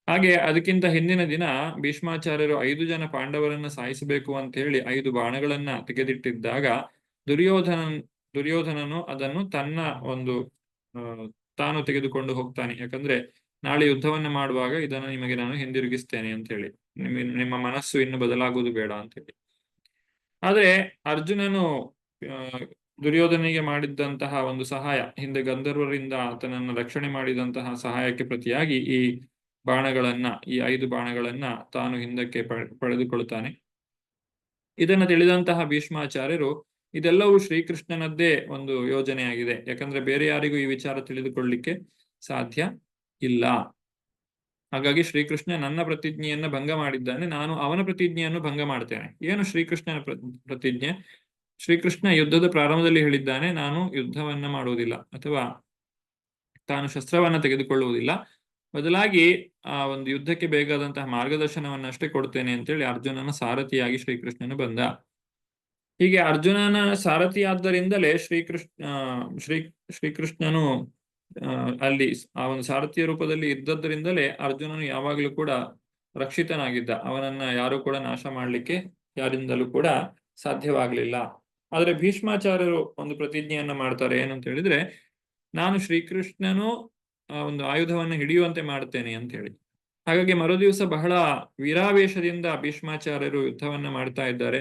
ಹಾಗೆ ಅದಕ್ಕಿಂತ ಹಿಂದಿನ ದಿನ ಭೀಷ್ಮಾಚಾರ್ಯರು 5 ಜನ ಪಾಂಡವರನ್ನ ಸಾಯಿಸಬೇಕು ಅಂತ ಹೇಳಿ 5 ಬಾಣಗಳನ್ನ ತೆಗೆದಿಟ್ಟಿದ್ದಾಗ ದುರ್ಯೋಧನನು ಅದನ್ನು ತನ್ನ ತಾನು ತೆಗೆದುಕೊಂಡು ಹೋಗ್ತಾನೆ. ಯಾಕಂದ್ರೆ ನಾಳೆ ಯುದ್ಧವನ್ನ ಮಾಡುವಾಗ ಇದನ್ನು ನಿಮಗೆ ನಾನು ಹಿಂದಿರುಗಿಸ್ತೇನೆ ಅಂತ ಹೇಳಿ, ನಿಮ್ಮ ಮನಸ್ಸು ಇನ್ನು ಬದಲಾಗುವುದು ಬೇಡ ಅಂತ ಹೇಳಿ. ಆದ್ರೆ ಅರ್ಜುನನು ದುರ್ಯೋಧನಿಗೆ ಮಾಡಿದ್ದಂತಹ ಒಂದು ಸಹಾಯ, ಹಿಂದೆ ಗಂಧರ್ವರಿಂದ ಆತನನ್ನು ರಕ್ಷಣೆ ಮಾಡಿದಂತಹ ಸಹಾಯಕ್ಕೆ ಪ್ರತಿಯಾಗಿ ಈ 5 ಬಾಣಗಳನ್ನ ತಾನು ಹಿಂದಕ್ಕೆ ಪಡೆದುಕೊಳ್ಳುತ್ತಾನೆ. ಇದನ್ನು ತಿಳಿದಂತಹ ಭೀಷ್ಮಾಚಾರ್ಯರು ಇದೆಲ್ಲವೂ ಶ್ರೀಕೃಷ್ಣನದ್ದೇ ಒಂದು ಯೋಜನೆಯಾಗಿದೆ, ಯಾಕಂದ್ರೆ ಬೇರೆ ಯಾರಿಗೂ ಈ ವಿಚಾರ ತಿಳಿದುಕೊಳ್ಳಿಕ್ಕೆ ಸಾಧ್ಯ ಇಲ್ಲ. ಹಾಗಾಗಿ ಶ್ರೀಕೃಷ್ಣ ನನ್ನ ಪ್ರತಿಜ್ಞೆಯನ್ನ ಭಂಗ ಮಾಡಿದ್ದಾನೆ, ನಾನು ಅವನ ಪ್ರತಿಜ್ಞೆಯನ್ನು ಭಂಗ ಮಾಡ್ತೇನೆ. ಏನು ಶ್ರೀಕೃಷ್ಣನ ಪ್ರತಿಜ್ಞೆ? ಶ್ರೀಕೃಷ್ಣ ಯುದ್ಧದ ಪ್ರಾರಂಭದಲ್ಲಿ ಹೇಳಿದ್ದಾನೆ, ನಾನು ಯುದ್ಧವನ್ನ ಮಾಡುವುದಿಲ್ಲ ಅಥವಾ ತಾನು ಶಸ್ತ್ರವನ್ನ ತೆಗೆದುಕೊಳ್ಳುವುದಿಲ್ಲ, ಬದಲಾಗಿ ಆ ಒಂದು ಯುದ್ಧಕ್ಕೆ ಬೇಕಾದಂತಹ ಮಾರ್ಗದರ್ಶನವನ್ನಷ್ಟೇ ಕೊಡ್ತೇನೆ ಅಂತೇಳಿ ಅರ್ಜುನನ ಸಾರಥಿಯಾಗಿ ಶ್ರೀಕೃಷ್ಣನು ಬಂದ. ಹೀಗೆ ಅರ್ಜುನನ ಸಾರಥಿಯಾದ್ದರಿಂದಲೇ ಶ್ರೀಕೃಷ್ಣನು ಅಲ್ಲಿ ಆ ಒಂದು ಸಾರಥಿಯ ರೂಪದಲ್ಲಿ ಇದ್ದದ್ದರಿಂದಲೇ ಅರ್ಜುನನು ಯಾವಾಗಲೂ ಕೂಡ ರಕ್ಷಿತನಾಗಿದ್ದ. ಅವನನ್ನ ಯಾರು ಕೂಡ ನಾಶ ಮಾಡ್ಲಿಕ್ಕೆ ಯಾರಿಂದಲೂ ಕೂಡ ಸಾಧ್ಯವಾಗಲಿಲ್ಲ. ಆದ್ರೆ ಭೀಷ್ಮಾಚಾರ್ಯರು ಒಂದು ಪ್ರತಿಜ್ಞೆಯನ್ನ ಮಾಡ್ತಾರೆ, ಏನಂತ ಹೇಳಿದ್ರೆ, ನಾನು ಶ್ರೀಕೃಷ್ಣನು ಒಂದು ಆಯುಧವನ್ನು ಹಿಡಿಯುವಂತೆ ಮಾಡ್ತೇನೆ ಅಂತ ಹೇಳಿ. ಹಾಗಾಗಿ ಮರುದಿವಸ ಬಹಳ ವೀರಾವೇಶದಿಂದ ಭೀಷ್ಮಾಚಾರ್ಯರು ಯುದ್ಧವನ್ನ ಮಾಡ್ತಾ ಇದ್ದಾರೆ.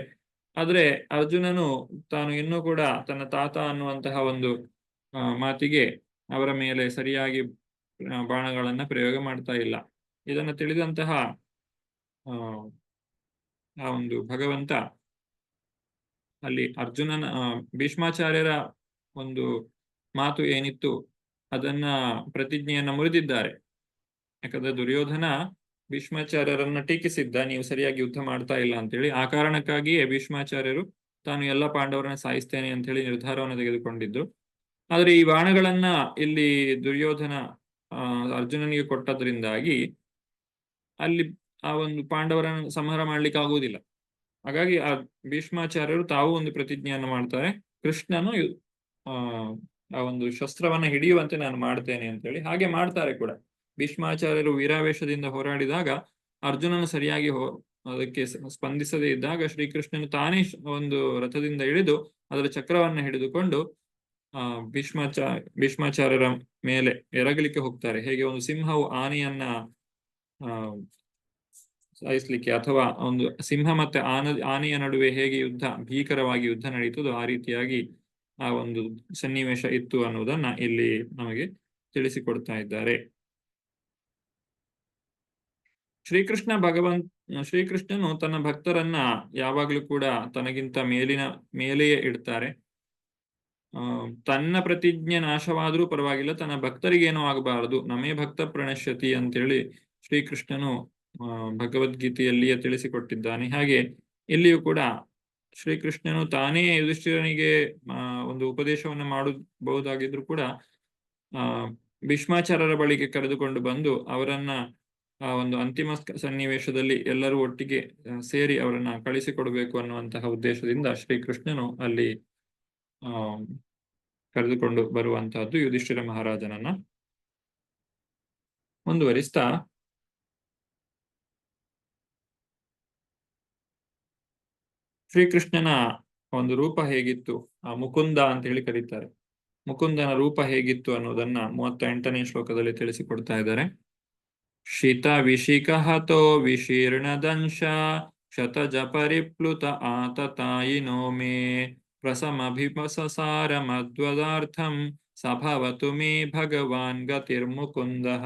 ಆದ್ರೆ ಅರ್ಜುನನು ತಾನು ಇನ್ನೂ ಕೂಡ ತನ್ನ ತಾತ ಅನ್ನುವಂತಹ ಒಂದು ಮಾತಿಗೆ ಅವರ ಮೇಲೆ ಸರಿಯಾಗಿ ಬಾಣಗಳನ್ನ ಪ್ರಯೋಗ ಮಾಡ್ತಾ ಇಲ್ಲ. ಇದನ್ನ ತಿಳಿದಂತಹ ಆ ಒಂದು ಭಗವಂತ ಅಲ್ಲಿ ಭೀಷ್ಮಾಚಾರ್ಯರ ಒಂದು ಮಾತು ಏನಿತ್ತು ಅದನ್ನ ಪ್ರತಿಜ್ಞೆಯನ್ನ ಮುರಿದಿದ್ದಾರೆ. ಯಾಕಂದ್ರೆ ದುರ್ಯೋಧನ ಭೀಷ್ಮಾಚಾರ್ಯರನ್ನ ಟೀಕಿಸಿದ್ದ, ನೀವು ಸರಿಯಾಗಿ ಯುದ್ಧ ಮಾಡ್ತಾ ಇಲ್ಲ ಅಂತೇಳಿ. ಆ ಕಾರಣಕ್ಕಾಗಿಯೇ ಭೀಷ್ಮಾಚಾರ್ಯರು ತಾನು ಎಲ್ಲ ಪಾಂಡವರನ್ನ ಸಾಯಿಸ್ತೇನೆ ಅಂತ ಹೇಳಿ ನಿರ್ಧಾರವನ್ನು ತೆಗೆದುಕೊಂಡಿದ್ರು. ಆದ್ರೆ ಈ ಬಾಣಗಳನ್ನ ಇಲ್ಲಿ ದುರ್ಯೋಧನ ಅರ್ಜುನನಿಗೆ ಕೊಟ್ಟದ್ರಿಂದಾಗಿ ಅಲ್ಲಿ ಆ ಒಂದು ಪಾಂಡವರನ್ನು ಸಂಹಾರ ಮಾಡ್ಲಿಕ್ಕೆ ಆಗುವುದಿಲ್ಲ. ಹಾಗಾಗಿ ಆ ಭೀಷ್ಮಾಚಾರ್ಯರು ತಾವು ಒಂದು ಪ್ರತಿಜ್ಞೆಯನ್ನು ಮಾಡ್ತಾರೆ, ಕೃಷ್ಣನು ಆ ಒಂದು ಶಸ್ತ್ರವನ್ನ ಹಿಡಿಯುವಂತೆ ನಾನು ಮಾಡ್ತೇನೆ ಅಂತೇಳಿ. ಹಾಗೆ ಮಾಡ್ತಾರೆ ಕೂಡ. ಭೀಷ್ಮಾಚಾರ್ಯರು ವೀರಾವೇಶದಿಂದ ಹೋರಾಡಿದಾಗ ಅರ್ಜುನನು ಸರಿಯಾಗಿ ಅದಕ್ಕೆ ಸ್ಪಂದಿಸದೇ ಇದ್ದಾಗ ಶ್ರೀಕೃಷ್ಣನು ತಾನೇ ಒಂದು ರಥದಿಂದ ಇಳಿದು ಅದರ ಚಕ್ರವನ್ನ ಹಿಡಿದುಕೊಂಡು ಭೀಷ್ಮಾಚಾರ್ಯರ ಮೇಲೆ ಎರಗಲಿಕ್ಕೆ ಹೋಗ್ತಾರೆ. ಹೇಗೆ ಒಂದು ಸಿಂಹವು ಆನೆಯನ್ನ ಸಾಯಿಸ್ಲಿಕ್ಕೆ, ಅಥವಾ ಒಂದು ಸಿಂಹ ಮತ್ತೆ ಆನೆಯ ನಡುವೆ ಹೇಗೆ ಭೀಕರವಾಗಿ ಯುದ್ಧ ನಡೀತದೋ ಆ ರೀತಿಯಾಗಿ ಆ ಒಂದು ಸನ್ನಿವೇಶ ಇತ್ತು ಅನ್ನುವುದನ್ನ ಇಲ್ಲಿ ನಮಗೆ ತಿಳಿಸಿಕೊಡ್ತಾ ಇದ್ದಾರೆ. ಶ್ರೀಕೃಷ್ಣನು ತನ್ನ ಭಕ್ತರನ್ನ ಯಾವಾಗ್ಲೂ ಕೂಡ ತನಗಿಂತ ಮೇಲೆಯೇ ಇಡ್ತಾರೆ. ತನ್ನ ಪ್ರತಿಜ್ಞೆ ನಾಶವಾದ್ರೂ ಪರವಾಗಿಲ್ಲ, ತನ್ನ ಭಕ್ತರಿಗೇನೋ ಆಗಬಾರದು, ನಮೇ ಭಕ್ತ ಪ್ರಣಶ್ಯತಿ ಅಂತೇಳಿ ಶ್ರೀಕೃಷ್ಣನು ಭಗವದ್ಗೀತೆಯಲ್ಲಿಯೇ ತಿಳಿಸಿಕೊಟ್ಟಿದ್ದಾನೆ. ಹಾಗೆ ಇಲ್ಲಿಯೂ ಕೂಡ ಶ್ರೀಕೃಷ್ಣನು ತಾನೇ ಯುಧಿಷ್ಠಿರನಿಗೆ ಒಂದು ಉಪದೇಶವನ್ನು ಮಾಡಬಹುದಾಗಿದ್ರು ಕೂಡ ಭೀಷ್ಮಾಚಾರ್ಯರ ಬಳಿಗೆ ಕರೆದುಕೊಂಡು ಬಂದು ಅವರನ್ನ ಆ ಒಂದು ಅಂತಿಮ ಸನ್ನಿವೇಶದಲ್ಲಿ ಎಲ್ಲರೂ ಒಟ್ಟಿಗೆ ಸೇರಿ ಅವರನ್ನ ಕಳಿಸಿಕೊಡಬೇಕು ಅನ್ನುವಂತಹ ಉದ್ದೇಶದಿಂದ ಶ್ರೀಕೃಷ್ಣನು ಅಲ್ಲಿ ಕರೆದುಕೊಂಡು ಬರುವಂತಹದ್ದು ಯುಧಿಷ್ಠಿರ ಮಹಾರಾಜನನ್ನ. ಮುಂದುವರಿಸ್ತಾ ಶ್ರೀಕೃಷ್ಣನ ಒಂದು ರೂಪ ಹೇಗಿತ್ತು, ಆ ಮುಕುಂದ ಅಂತ ಹೇಳಿ ಕರೀತಾರೆ. ಮುಕುಂದನ ರೂಪ ಹೇಗಿತ್ತು ಅನ್ನೋದನ್ನ 38ನೇ ಶ್ಲೋಕದಲ್ಲಿ ತಿಳಿಸಿಕೊಡ್ತಾ ಇದ್ದಾರೆ. ಶಿತ ವಿಶಿಖಹತೋ ವಿಶೀರ್ಣದಂಶ ಶತಜ ಪರಿಪ್ಲುತ ಆತತಾಯಿನೋ ಮೇ ಪ್ರಸಮಭಿಪಸಸಾರ ಮಧ್ವದಾರ್ಥಂ ಸಭವತು ಮೇ ಭಗವಾನ್ ಗತಿರ್ಮುಕುಂದಃ.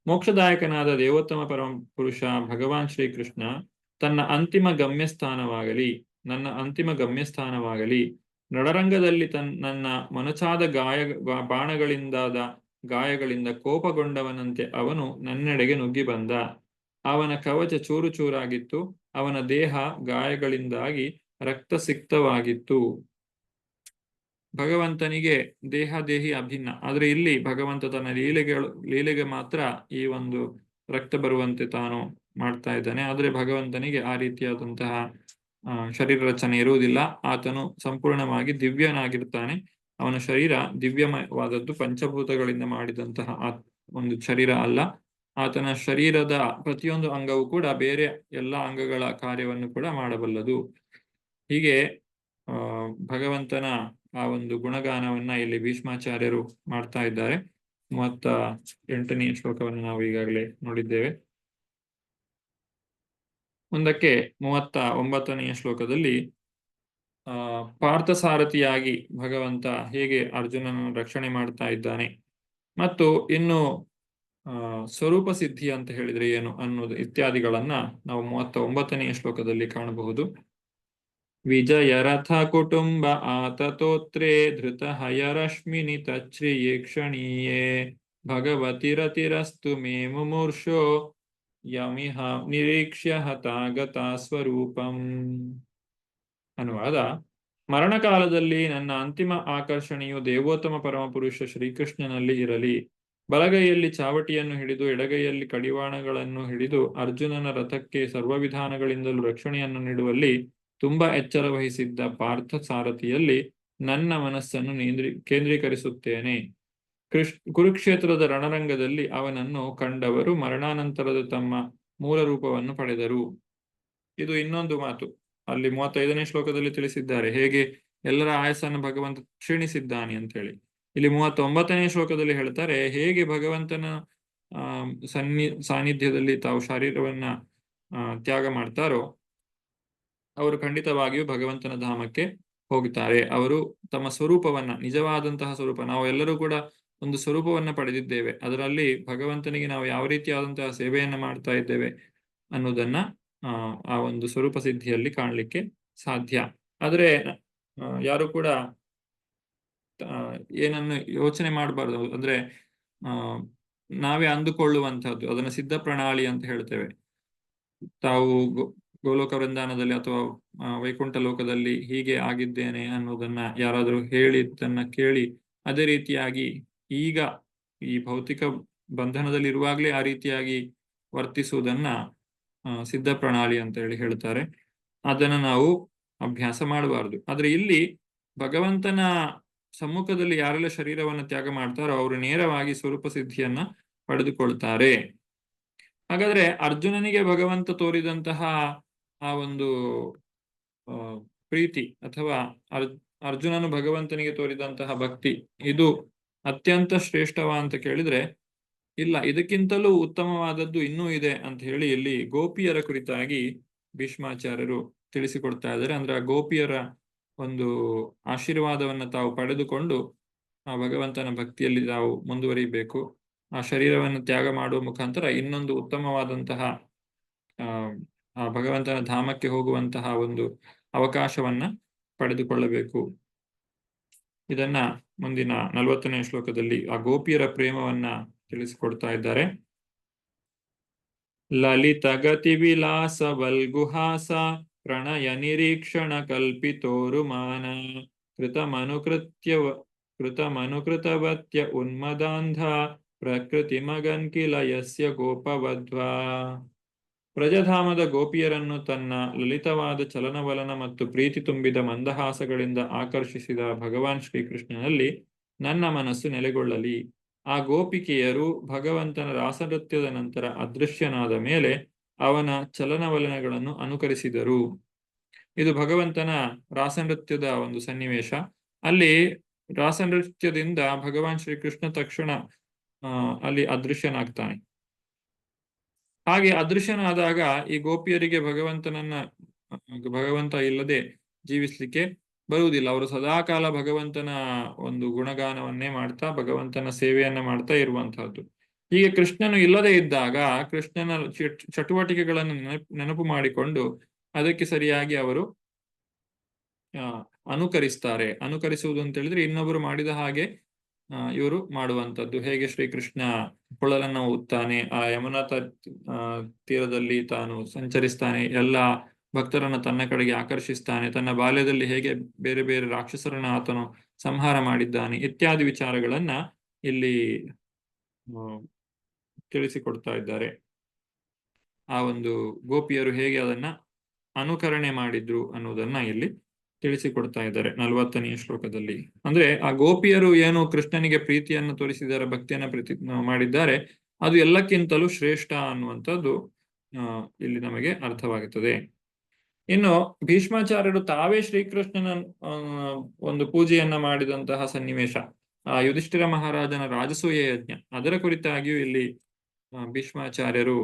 ಮೋಕ್ಷದಾಯಕನಾದ ದೇವೋತ್ತಮ ಪರಮ ಪುರುಷ ಭಗವಾನ್ ಶ್ರೀಕೃಷ್ಣ ತನ್ನ ಅಂತಿಮ ಗಮ್ಯಸ್ಥಾನವಾಗಲಿ, ನನ್ನ ಅಂತಿಮ ಗಮ್ಯಸ್ಥಾನವಾಗಲಿ, ರಣರಂಗದಲ್ಲಿ ನನ್ನ ಮೊನಚಾದ ಬಾಣಗಳಿಂದಾದ ಗಾಯಗಳಿಂದ ಕೋಪಗೊಂಡವನಂತೆ ಅವನು ನನ್ನೆಡೆಗೆ ನುಗ್ಗಿ ಬಂದ. ಅವನ ಕವಚ ಚೂರು ಚೂರಾಗಿತ್ತು, ಅವನ ದೇಹ ಗಾಯಗಳಿಂದಾಗಿ ರಕ್ತಸಿಕ್ತವಾಗಿತ್ತು. ಭಗವಂತನಿಗೆ ದೇಹಿ ಅಭಿನ್ನ, ಆದ್ರೆ ಇಲ್ಲಿ ಭಗವಂತ ತನ್ನ ಲೀಲೆಗೆ ಮಾತ್ರ ಈ ಒಂದು ರಕ್ತ ಬರುವಂತೆ ತಾನು ಮಾಡ್ತಾ ಇದ್ದಾನೆ. ಆದ್ರೆ ಭಗವಂತನಿಗೆ ಆ ರೀತಿಯಾದಂತಹ ಶರೀರ ರಚನೆ ಇರುವುದಿಲ್ಲ. ಆತನು ಸಂಪೂರ್ಣವಾಗಿ ದಿವ್ಯನಾಗಿರ್ತಾನೆ. ಅವನ ಶರೀರ ದಿವ್ಯಮಯವಾದದ್ದು, ಪಂಚಭೂತಗಳಿಂದ ಮಾಡಿದಂತಹ ಒಂದು ಶರೀರ ಅಲ್ಲ. ಆತನ ಶರೀರದ ಪ್ರತಿಯೊಂದು ಅಂಗವೂ ಕೂಡ ಬೇರೆ ಎಲ್ಲ ಅಂಗಗಳ ಕಾರ್ಯವನ್ನು ಕೂಡ ಮಾಡಬಲ್ಲದು. ಹೀಗೆ ಭಗವಂತನ ಆ ಒಂದು ಗುಣಗಾನವನ್ನ ಇಲ್ಲಿ ಭೀಷ್ಮಾಚಾರ್ಯರು ಮಾಡ್ತಾ ಇದ್ದಾರೆ. 38ನೇ ಶ್ಲೋಕವನ್ನು ನಾವು ಈಗಾಗಲೇ ನೋಡಿದ್ದೇವೆ. ಮುಂದಕ್ಕೆ 39ನೇ ಶ್ಲೋಕದಲ್ಲಿ ಪಾರ್ಥಸಾರಥಿಯಾಗಿ ಭಗವಂತ ಹೇಗೆ ಅರ್ಜುನನನ್ನು ರಕ್ಷಣೆ ಮಾಡ್ತಾ ಇದ್ದಾನೆ, ಮತ್ತು ಇನ್ನು ಸ್ವರೂಪ ಸಿದ್ಧಿ ಅಂತ ಹೇಳಿದ್ರೆ ಏನು ಅನ್ನೋದು ಇತ್ಯಾದಿಗಳನ್ನ ನಾವು 39ನೇ ಶ್ಲೋಕದಲ್ಲಿ ಕಾಣಬಹುದು. ವಿಜಯರಥ ಕುಟುಂಬ ಆತತೋತ್ರೇ ಧೃತ ಹಯರಶ್ಮಿನಿ ತಚ್ಛ್ರಿಯೇ ಕ್ಷಣೀಯೇ ಭಗವತಿರತಿರಸ್ತು ಮೇ ಮುಮೂರ್ಷೋ ಯಮಿಹ ನಿರೀಕ್ಷ್ಯ ಹತಾಗತ ಸ್ವರೂಪಂ. ಅನುವಾದ: ಮರಣಕಾಲದಲ್ಲಿ ನನ್ನ ಅಂತಿಮ ಆಕರ್ಷಣೆಯು ದೇವೋತ್ತಮ ಪರಮಪುರುಷ ಶ್ರೀಕೃಷ್ಣನಲ್ಲಿ ಇರಲಿ. ಬಲಗೈಯಲ್ಲಿ ಚಾವಟಿಯನ್ನು ಹಿಡಿದು ಎಡಗೈಯಲ್ಲಿ ಕಡಿವಾಣಗಳನ್ನು ಹಿಡಿದು ಅರ್ಜುನನ ರಥಕ್ಕೆ ಸರ್ವವಿಧಾನಗಳಿಂದಲೂ ರಕ್ಷಣೆಯನ್ನು ನೀಡುವಲ್ಲಿ ತುಂಬಾ ಎಚ್ಚರ ವಹಿಸಿದ್ದ ಪಾರ್ಥ ಸಾರಥಿಯಲ್ಲಿ ನನ್ನ ಮನಸ್ಸನ್ನು ಕೇಂದ್ರೀಕರಿಸುತ್ತೇನೆ. ಕುರುಕ್ಷೇತ್ರದ ರಣರಂಗದಲ್ಲಿ ಅವನನ್ನು ಕಂಡವರು ಮರಣಾನಂತರದ ತಮ್ಮ ಮೂಲ ರೂಪವನ್ನು ಪಡೆದರು. ಇದು ಇನ್ನೊಂದು ಮಾತು ಅಲ್ಲಿ 35ನೇ ಶ್ಲೋಕದಲ್ಲಿ ತಿಳಿಸಿದ್ದಾರೆ, ಹೇಗೆ ಎಲ್ಲರ ಆಯಸ್ಸನ್ನು ಭಗವಂತ ಕ್ಷೀಣಿಸಿದ್ದಾನೆ ಅಂತ ಹೇಳಿ. ಇಲ್ಲಿ 39ನೇ ಶ್ಲೋಕದಲ್ಲಿ ಹೇಳ್ತಾರೆ, ಹೇಗೆ ಭಗವಂತನ ಸಾನ್ನಿಧ್ಯದಲ್ಲಿ ತಾವು ಶರೀರವನ್ನ ತ್ಯಾಗ ಮಾಡ್ತಾರೋ ಅವರು ಖಂಡಿತವಾಗಿಯೂ ಭಗವಂತನ ಧಾಮಕ್ಕೆ ಹೋಗುತ್ತಾರೆ. ಅವರು ತಮ್ಮ ಸ್ವರೂಪವನ್ನ, ನಿಜವಾದಂತಹ ಸ್ವರೂಪ, ನಾವು ಎಲ್ಲರೂ ಕೂಡ ಒಂದು ಸ್ವರೂಪವನ್ನ ಪಡೆದಿದ್ದೇವೆ, ಅದರಲ್ಲಿ ಭಗವಂತನಿಗೆ ನಾವು ಯಾವ ರೀತಿಯಾದಂತಹ ಸೇವೆಯನ್ನ ಮಾಡ್ತಾ ಇದ್ದೇವೆ ಅನ್ನೋದನ್ನ ಆ ಒಂದು ಸ್ವರೂಪ ಸಿದ್ಧಿಯಲ್ಲಿ ಕಾಣಲಿಕ್ಕೆ ಸಾಧ್ಯ. ಆದ್ರೆ ಯಾರು ಕೂಡ ಏನನ್ನು ಯೋಚನೆ ಮಾಡಬಾರ್ದು, ಅಂದ್ರೆ ನಾವೇ ಅಂದುಕೊಳ್ಳುವಂತಹದ್ದು, ಅದನ್ನ ಸಿದ್ಧ ಪ್ರಣಾಳಿ ಅಂತ ಹೇಳ್ತೇವೆ. ತಾವು ಗೋಲೋಕ ವೃಂದಾವನದಲ್ಲಿ ಅಥವಾ ವೈಕುಂಠ ಲೋಕದಲ್ಲಿ ಹೀಗೆ ಆಗಿದ್ದೇನೆ ಅನ್ನೋದನ್ನ ಯಾರಾದರೂ ಹೇಳಿದ್ದನ್ನ ಕೇಳಿ ಅದೇ ರೀತಿಯಾಗಿ ಈಗ ಈ ಭೌತಿಕ ಬಂಧನದಲ್ಲಿ ಇರುವಾಗಲೇ ಆ ರೀತಿಯಾಗಿ ವರ್ತಿಸುವುದನ್ನ ಸಿದ್ಧ ಪ್ರಣಾಳಿ ಅಂತ ಹೇಳಿ ಹೇಳ್ತಾರೆ. ಅದನ್ನ ನಾವು ಅಭ್ಯಾಸ ಮಾಡಬಾರ್ದು. ಆದ್ರೆ ಇಲ್ಲಿ ಭಗವಂತನ ಸಮ್ಮುಖದಲ್ಲಿ ಯಾರೆಲ್ಲ ಶರೀರವನ್ನು ತ್ಯಾಗ ಮಾಡ್ತಾರೋ ಅವರು ನೇರವಾಗಿ ಸ್ವರೂಪ ಸಿದ್ಧಿಯನ್ನ ಪಡೆದುಕೊಳ್ತಾರೆ. ಹಾಗಾದ್ರೆ ಅರ್ಜುನನಿಗೆ ಭಗವಂತ ತೋರಿದಂತಹ ಆ ಒಂದು ಪ್ರೀತಿ ಅಥವಾ ಅರ್ಜುನನು ಭಗವಂತನಿಗೆ ತೋರಿದಂತಹ ಭಕ್ತಿ ಇದು ಅತ್ಯಂತ ಶ್ರೇಷ್ಠವಾ ಅಂತ ಕೇಳಿದ್ರೆ ಇಲ್ಲ, ಇದಕ್ಕಿಂತಲೂ ಉತ್ತಮವಾದದ್ದು ಇನ್ನೂ ಇದೆ ಅಂತ ಹೇಳಿ ಇಲ್ಲಿ ಗೋಪಿಯರ ಕುರಿತಾಗಿ ಭೀಷ್ಮಾಚಾರ್ಯರು ತಿಳಿಸಿಕೊಡ್ತಾ ಇದ್ದಾರೆ. ಅಂದ್ರೆ ಆ ಗೋಪಿಯರ ಒಂದು ಆಶೀರ್ವಾದವನ್ನ ತಾವು ಪಡೆದುಕೊಂಡು ಆ ಭಗವಂತನ ಭಕ್ತಿಯಲ್ಲಿ ತಾವು ಮುಂದುವರಿಬೇಕು. ಆ ಶರೀರವನ್ನು ತ್ಯಾಗ ಮಾಡುವ ಮುಖಾಂತರ ಇನ್ನೊಂದು ಉತ್ತಮವಾದಂತಹ ಆ ಭಗವಂತನ ಧಾಮಕ್ಕೆ ಹೋಗುವಂತಹ ಒಂದು ಅವಕಾಶವನ್ನ ಪಡೆದುಕೊಳ್ಳಬೇಕು. ಇದನ್ನ ಮುಂದಿನ 40ನೇ ಶ್ಲೋಕದಲ್ಲಿ ಆ ಗೋಪಿಯರ ಪ್ರೇಮವನ್ನ ತಿಳಿಸಿಕೊಡ್ತಾ ಇದ್ದಾರೆ. ಲಲಿತ ಗತಿ ವಿಲಾಸ ವಲ್ಗುಹಾಸ ಪ್ರಣಯ ನಿರೀಕ್ಷಣ ಕಲ್ಪಿತೋರುಮಾನ ಕೃತಮನುಕೃತವತ್ಯ ಉನ್ಮದಾಂಧ ಪ್ರಕೃತಿ ಮಗನ್ ಕಿಲ ಯಸ್ಯ ಗೋಪವಧ್ವಾ. ಬ್ರಜಧಾಮದ ಗೋಪಿಯರನ್ನು ತನ್ನ ಲಲಿತವಾದ ಚಲನವಲನ ಮತ್ತು ಪ್ರೀತಿ ತುಂಬಿದ ಮಂದಹಾಸಗಳಿಂದ ಆಕರ್ಷಿಸಿದ ಭಗವಾನ್ ಶ್ರೀಕೃಷ್ಣನಲ್ಲಿ ನನ್ನ ಮನಸ್ಸು ನೆಲೆಗೊಳ್ಳಲಿ. ಆ ಗೋಪಿಕೆಯರು ಭಗವಂತನ ರಾಸನೃತ್ಯದ ನಂತರ ಅದೃಶ್ಯನಾದ ಮೇಲೆ ಅವನ ಚಲನವಲನಗಳನ್ನು ಅನುಕರಿಸಿದರು. ಇದು ಭಗವಂತನ ರಾಸನೃತ್ಯದ ಒಂದು ಸನ್ನಿವೇಶ. ಅಲ್ಲಿ ರಾಸನೃತ್ಯದಿಂದ ಭಗವಾನ್ ಶ್ರೀಕೃಷ್ಣ ತಕ್ಷಣ ಅಲ್ಲಿ ಅದೃಶ್ಯನಾಗ್ತಾನೆ. ಹಾಗೆ ಅದೃಶ್ಯನಾದಾಗ ಈ ಗೋಪಿಯರಿಗೆ ಭಗವಂತ ಇಲ್ಲದೆ ಜೀವಿಸ್ಲಿಕ್ಕೆ ಬರುವುದಿಲ್ಲ. ಅವರು ಸದಾಕಾಲ ಭಗವಂತನ ಒಂದು ಗುಣಗಾನವನ್ನೇ ಮಾಡ್ತಾ ಭಗವಂತನ ಸೇವೆಯನ್ನ ಮಾಡ್ತಾ ಇರುವಂತಹದ್ದು. ಹೀಗೆ ಕೃಷ್ಣನು ಇಲ್ಲದೆ ಇದ್ದಾಗ ಕೃಷ್ಣನ ಚಟುವಟಿಕೆಗಳನ್ನು ನೆನಪು ಮಾಡಿಕೊಂಡು ಅದಕ್ಕೆ ಸರಿಯಾಗಿ ಅವರು ಅನುಕರಿಸ್ತಾರೆ. ಅನುಕರಿಸುವುದು ಅಂತ ಹೇಳಿದ್ರೆ ಇನ್ನೊಬ್ಬರು ಮಾಡಿದ ಹಾಗೆ ಇವರು ಮಾಡುವಂಥದ್ದು. ಹೇಗೆ ಶ್ರೀಕೃಷ್ಣ ಕೊಳಲನ್ನು ಊದ್ತಾನೆ, ಆ ಯಮುನಾ ತೀರದಲ್ಲಿ ತಾನು ಸಂಚರಿಸ್ತಾನೆ, ಎಲ್ಲ ಭಕ್ತರನ್ನು ತನ್ನ ಕಡೆಗೆ ಆಕರ್ಷಿಸ್ತಾನೆ, ತನ್ನ ಬಾಲ್ಯದಲ್ಲಿ ಹೇಗೆ ಬೇರೆ ಬೇರೆ ರಾಕ್ಷಸರನ್ನ ಆತನು ಸಂಹಾರ ಮಾಡಿದ್ದಾನೆ ಇತ್ಯಾದಿ ವಿಚಾರಗಳನ್ನ ಇಲ್ಲಿ ತಿಳಿಸಿಕೊಡ್ತಾ ಇದ್ದಾರೆ. ಆ ಒಂದು ಗೋಪಿಯರು ಹೇಗೆ ಅದನ್ನ ಅನುಕರಣೆ ಮಾಡಿದ್ರು ಅನ್ನೋದನ್ನ ಇಲ್ಲಿ ತಿಳಿಸಿಕೊಡ್ತಾ ಇದ್ದಾರೆ 40ನೇ ಶ್ಲೋಕದಲ್ಲಿ. ಅಂದ್ರೆ ಆ ಗೋಪಿಯರು ಏನು ಕೃಷ್ಣನಿಗೆ ಪ್ರೀತಿಯನ್ನು ತೋರಿಸಿದ್ದಾರೆ, ಭಕ್ತಿಯನ್ನ ಪ್ರೀತಿ ಮಾಡಿದ್ದಾರೆ, ಅದು ಎಲ್ಲಕ್ಕಿಂತಲೂ ಶ್ರೇಷ್ಠ ಅನ್ನುವಂಥದ್ದು ಇಲ್ಲಿ ನಮಗೆ ಅರ್ಥವಾಗುತ್ತದೆ. ಇನ್ನು ಭೀಷ್ಮಾಚಾರ್ಯರು ತಾವೇ ಶ್ರೀಕೃಷ್ಣನ ಒಂದು ಪೂಜೆಯನ್ನ ಮಾಡಿದಂತಹ ಸನ್ನಿವೇಶ, ಆ ಯುಧಿಷ್ಠಿರ ಮಹಾರಾಜನ ರಾಜಸೂಯ ಯಜ್ಞ, ಅದರ ಕುರಿತಾಗಿಯೂ ಇಲ್ಲಿ ಭೀಷ್ಮಾಚಾರ್ಯರು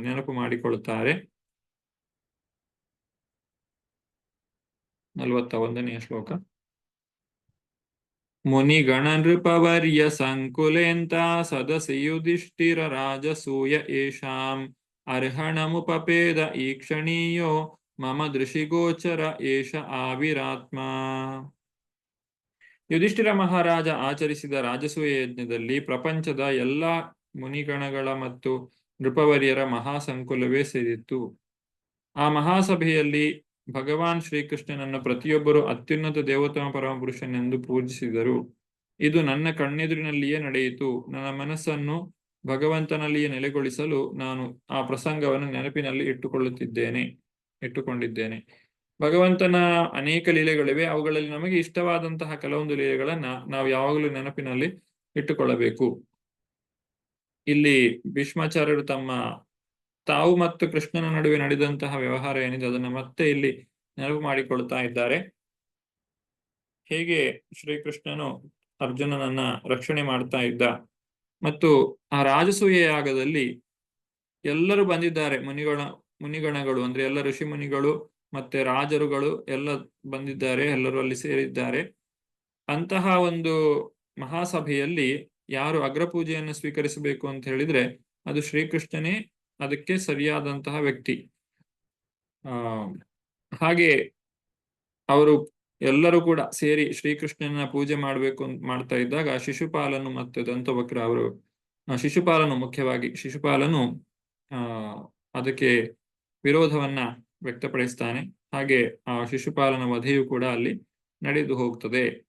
ನೆನಪು ಮಾಡಿಕೊಳ್ಳುತ್ತಾರೆ. 41ನೇ ಶ್ಲೋಕ. ಮುನಿಗಣ ನೃಪವರ್ಯ ಸಂಕುಲೇಂತ ಸದಸಿ ಯುಧಿಷ್ಠಿರ ರಾಜಸೂಯ ಏಷಾಂ ಅರ್ಹಣಮುಪಪೇದ ಈಕ್ಷಣೀಯೋ ಮಮ ದೃಷಿಗೋಚರ ಏಷ ಆವಿರಾತ್ಮ. ಯುಧಿಷ್ಠಿರ ಮಹಾರಾಜ ಆಚರಿಸಿದ ರಾಜಸೂಯ ಯಜ್ಞದಲ್ಲಿ ಪ್ರಪಂಚದ ಎಲ್ಲ ಮುನಿಗಣಗಳ ಮತ್ತು ನೃಪವರ್ಯರ ಮಹಾಸಂಕುಲವೇ ಸೇರಿತ್ತು. ಆ ಮಹಾಸಭೆಯಲ್ಲಿ ಭಗವಾನ್ ಶ್ರೀಕೃಷ್ಣನನ್ನು ಪ್ರತಿಯೊಬ್ಬರು ಅತ್ಯುನ್ನತ ದೇವೋತ್ತಮ ಪರಮಪುರುಷನೆಂದು ಪೂಜಿಸಿದರು. ಇದು ನನ್ನ ಕಣ್ಣೆದುರಿನಲ್ಲಿಯೇ ನಡೆಯಿತು. ನನ್ನ ಮನಸ್ಸನ್ನು ಭಗವಂತನಲ್ಲಿಯೇ ನೆಲೆಗೊಳಿಸಲು ನಾನು ಆ ಪ್ರಸಂಗವನ್ನು ನೆನಪಿನಲ್ಲಿ ಇಟ್ಟುಕೊಂಡಿದ್ದೇನೆ. ಭಗವಂತನ ಅನೇಕ ಲೀಲೆಗಳಿವೆ. ಅವುಗಳಲ್ಲಿ ನಮಗೆ ಇಷ್ಟವಾದಂತಹ ಕೆಲವೊಂದು ಲೀಲೆಗಳನ್ನ ನಾವು ಯಾವಾಗಲೂ ನೆನಪಿನಲ್ಲಿ ಇಟ್ಟುಕೊಳ್ಳಬೇಕು. ಇಲ್ಲಿ ಭೀಷ್ಮಾಚಾರ್ಯರು ತಾವು ಮತ್ತು ಕೃಷ್ಣನ ನಡುವೆ ನಡೆದಂತಹ ವ್ಯವಹಾರ ಏನಿದೆ ಅದನ್ನ ಮತ್ತೆ ಇಲ್ಲಿ ನೆನಪು ಮಾಡಿಕೊಳ್ತಾ ಇದ್ದಾರೆ. ಹೇಗೆ ಶ್ರೀಕೃಷ್ಣನು ಅರ್ಜುನನನ್ನ ರಕ್ಷಣೆ ಮಾಡ್ತಾ ಇದ್ದ, ಮತ್ತು ಆ ರಾಜಸೂಯ ಯಾಗದಲ್ಲಿ ಎಲ್ಲರೂ ಬಂದಿದ್ದಾರೆ. ಮುನಿಗಣಗಳು ಅಂದ್ರೆ ಎಲ್ಲ ಋಷಿ ಮುನಿಗಳು ಮತ್ತೆ ರಾಜರುಗಳು ಎಲ್ಲ ಬಂದಿದ್ದಾರೆ, ಎಲ್ಲರೂ ಅಲ್ಲಿ ಸೇರಿದ್ದಾರೆ. ಅಂತಹ ಒಂದು ಮಹಾಸಭೆಯಲ್ಲಿ ಯಾರು ಅಗ್ರಪೂಜೆಯನ್ನು ಸ್ವೀಕರಿಸಬೇಕು ಅಂತ ಹೇಳಿದ್ರೆ ಅದು ಶ್ರೀಕೃಷ್ಣನೇ ಅದಕ್ಕೆ ಸರಿಯಾದಂತಹ ವ್ಯಕ್ತಿ. ಹಾಗೆ ಅವರು ಎಲ್ಲರೂ ಕೂಡ ಸೇರಿ ಶ್ರೀಕೃಷ್ಣನ ಪೂಜೆ ಮಾಡ್ತಾ ಇದ್ದಾಗ ಶಿಶುಪಾಲನು ಮತ್ತು ದಂತವಕ್ರ ಅವರು ಮುಖ್ಯವಾಗಿ ಶಿಶುಪಾಲನು ಅದಕ್ಕೆ ವಿರೋಧವನ್ನ ವ್ಯಕ್ತಪಡಿಸ್ತಾನೆ. ಹಾಗೆ ಆ ಶಿಶುಪಾಲನ ವಧೆಯು ಕೂಡ ಅಲ್ಲಿ ನಡೆದು ಹೋಗ್ತದೆ.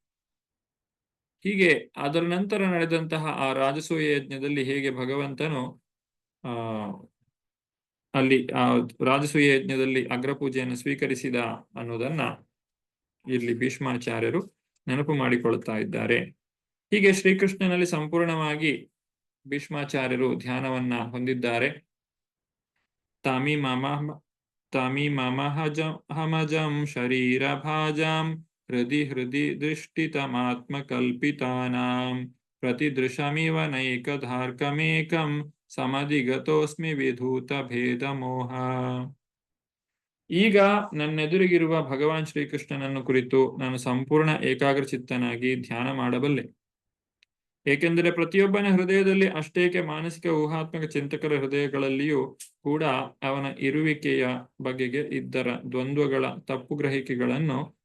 ಹೀಗೆ ಅದರ ನಂತರ ನಡೆದಂತಹ ಆ ರಾಜಸೂಯ ಯಜ್ಞದಲ್ಲಿ ಹೇಗೆ ಭಗವಂತನು ಅಲ್ಲಿ ಆ ರಾಜಸೂಯ ಯಜ್ಞದಲ್ಲಿ ಅಗ್ರಪೂಜೆಯನ್ನು ಸ್ವೀಕರಿಸಿದ ಅನ್ನೋದನ್ನ ಇಲ್ಲಿ ಭೀಷ್ಮಾಚಾರ್ಯರು ನೆನಪು ಮಾಡಿಕೊಳ್ಳುತ್ತಾ ಇದ್ದಾರೆ. ಹೀಗೆ ಶ್ರೀಕೃಷ್ಣನಲ್ಲಿ ಸಂಪೂರ್ಣವಾಗಿ ಭೀಷ್ಮಾಚಾರ್ಯರು ಧ್ಯಾನವನ್ನ ಹೊಂದಿದ್ದಾರೆ. ತಮಿಮಹಮಜಂ ಶರೀರ ಭಾಜಾಂ ಹೃದಿ ದೃಷ್ಟಿತಮಾತ್ಮಕಲ್ಪಿತಾನಾಂ ಪ್ರತಿದೃಶಮಿವ ನೈಕಧಾರ್ಕಮೇಕಂ ಸಮಧಿಗತೋಸ್ಮಿ ವಿಧೂತ ಭೇದ ಮೋಹ. ಈಗ ನನ್ನೆದುರಿಗಿರುವ ಭಗವಾನ್ ಶ್ರೀಕೃಷ್ಣನನ್ನು ಕುರಿತು ನಾನು ಸಂಪೂರ್ಣ ಏಕಾಗ್ರಚಿತ್ತನಾಗಿ ಧ್ಯಾನ ಮಾಡಬಲ್ಲೆ. ಏಕೆಂದರೆ ಪ್ರತಿಯೊಬ್ಬನ ಹೃದಯದಲ್ಲಿ ಅಷ್ಟೇಕೆ ಮಾನಸಿಕ ಊಹಾತ್ಮಕ ಚಿಂತಕರ ಹೃದಯಗಳಲ್ಲಿಯೂ ಕೂಡ ಅವನ ಇರುವಿಕೆಯ ಬಗೆಗೆ ಇದ್ದರ ದ್ವಂದ್ವಗಳ ತಪ್ಪು ಗ್ರಹಿಕೆಗಳನ್ನು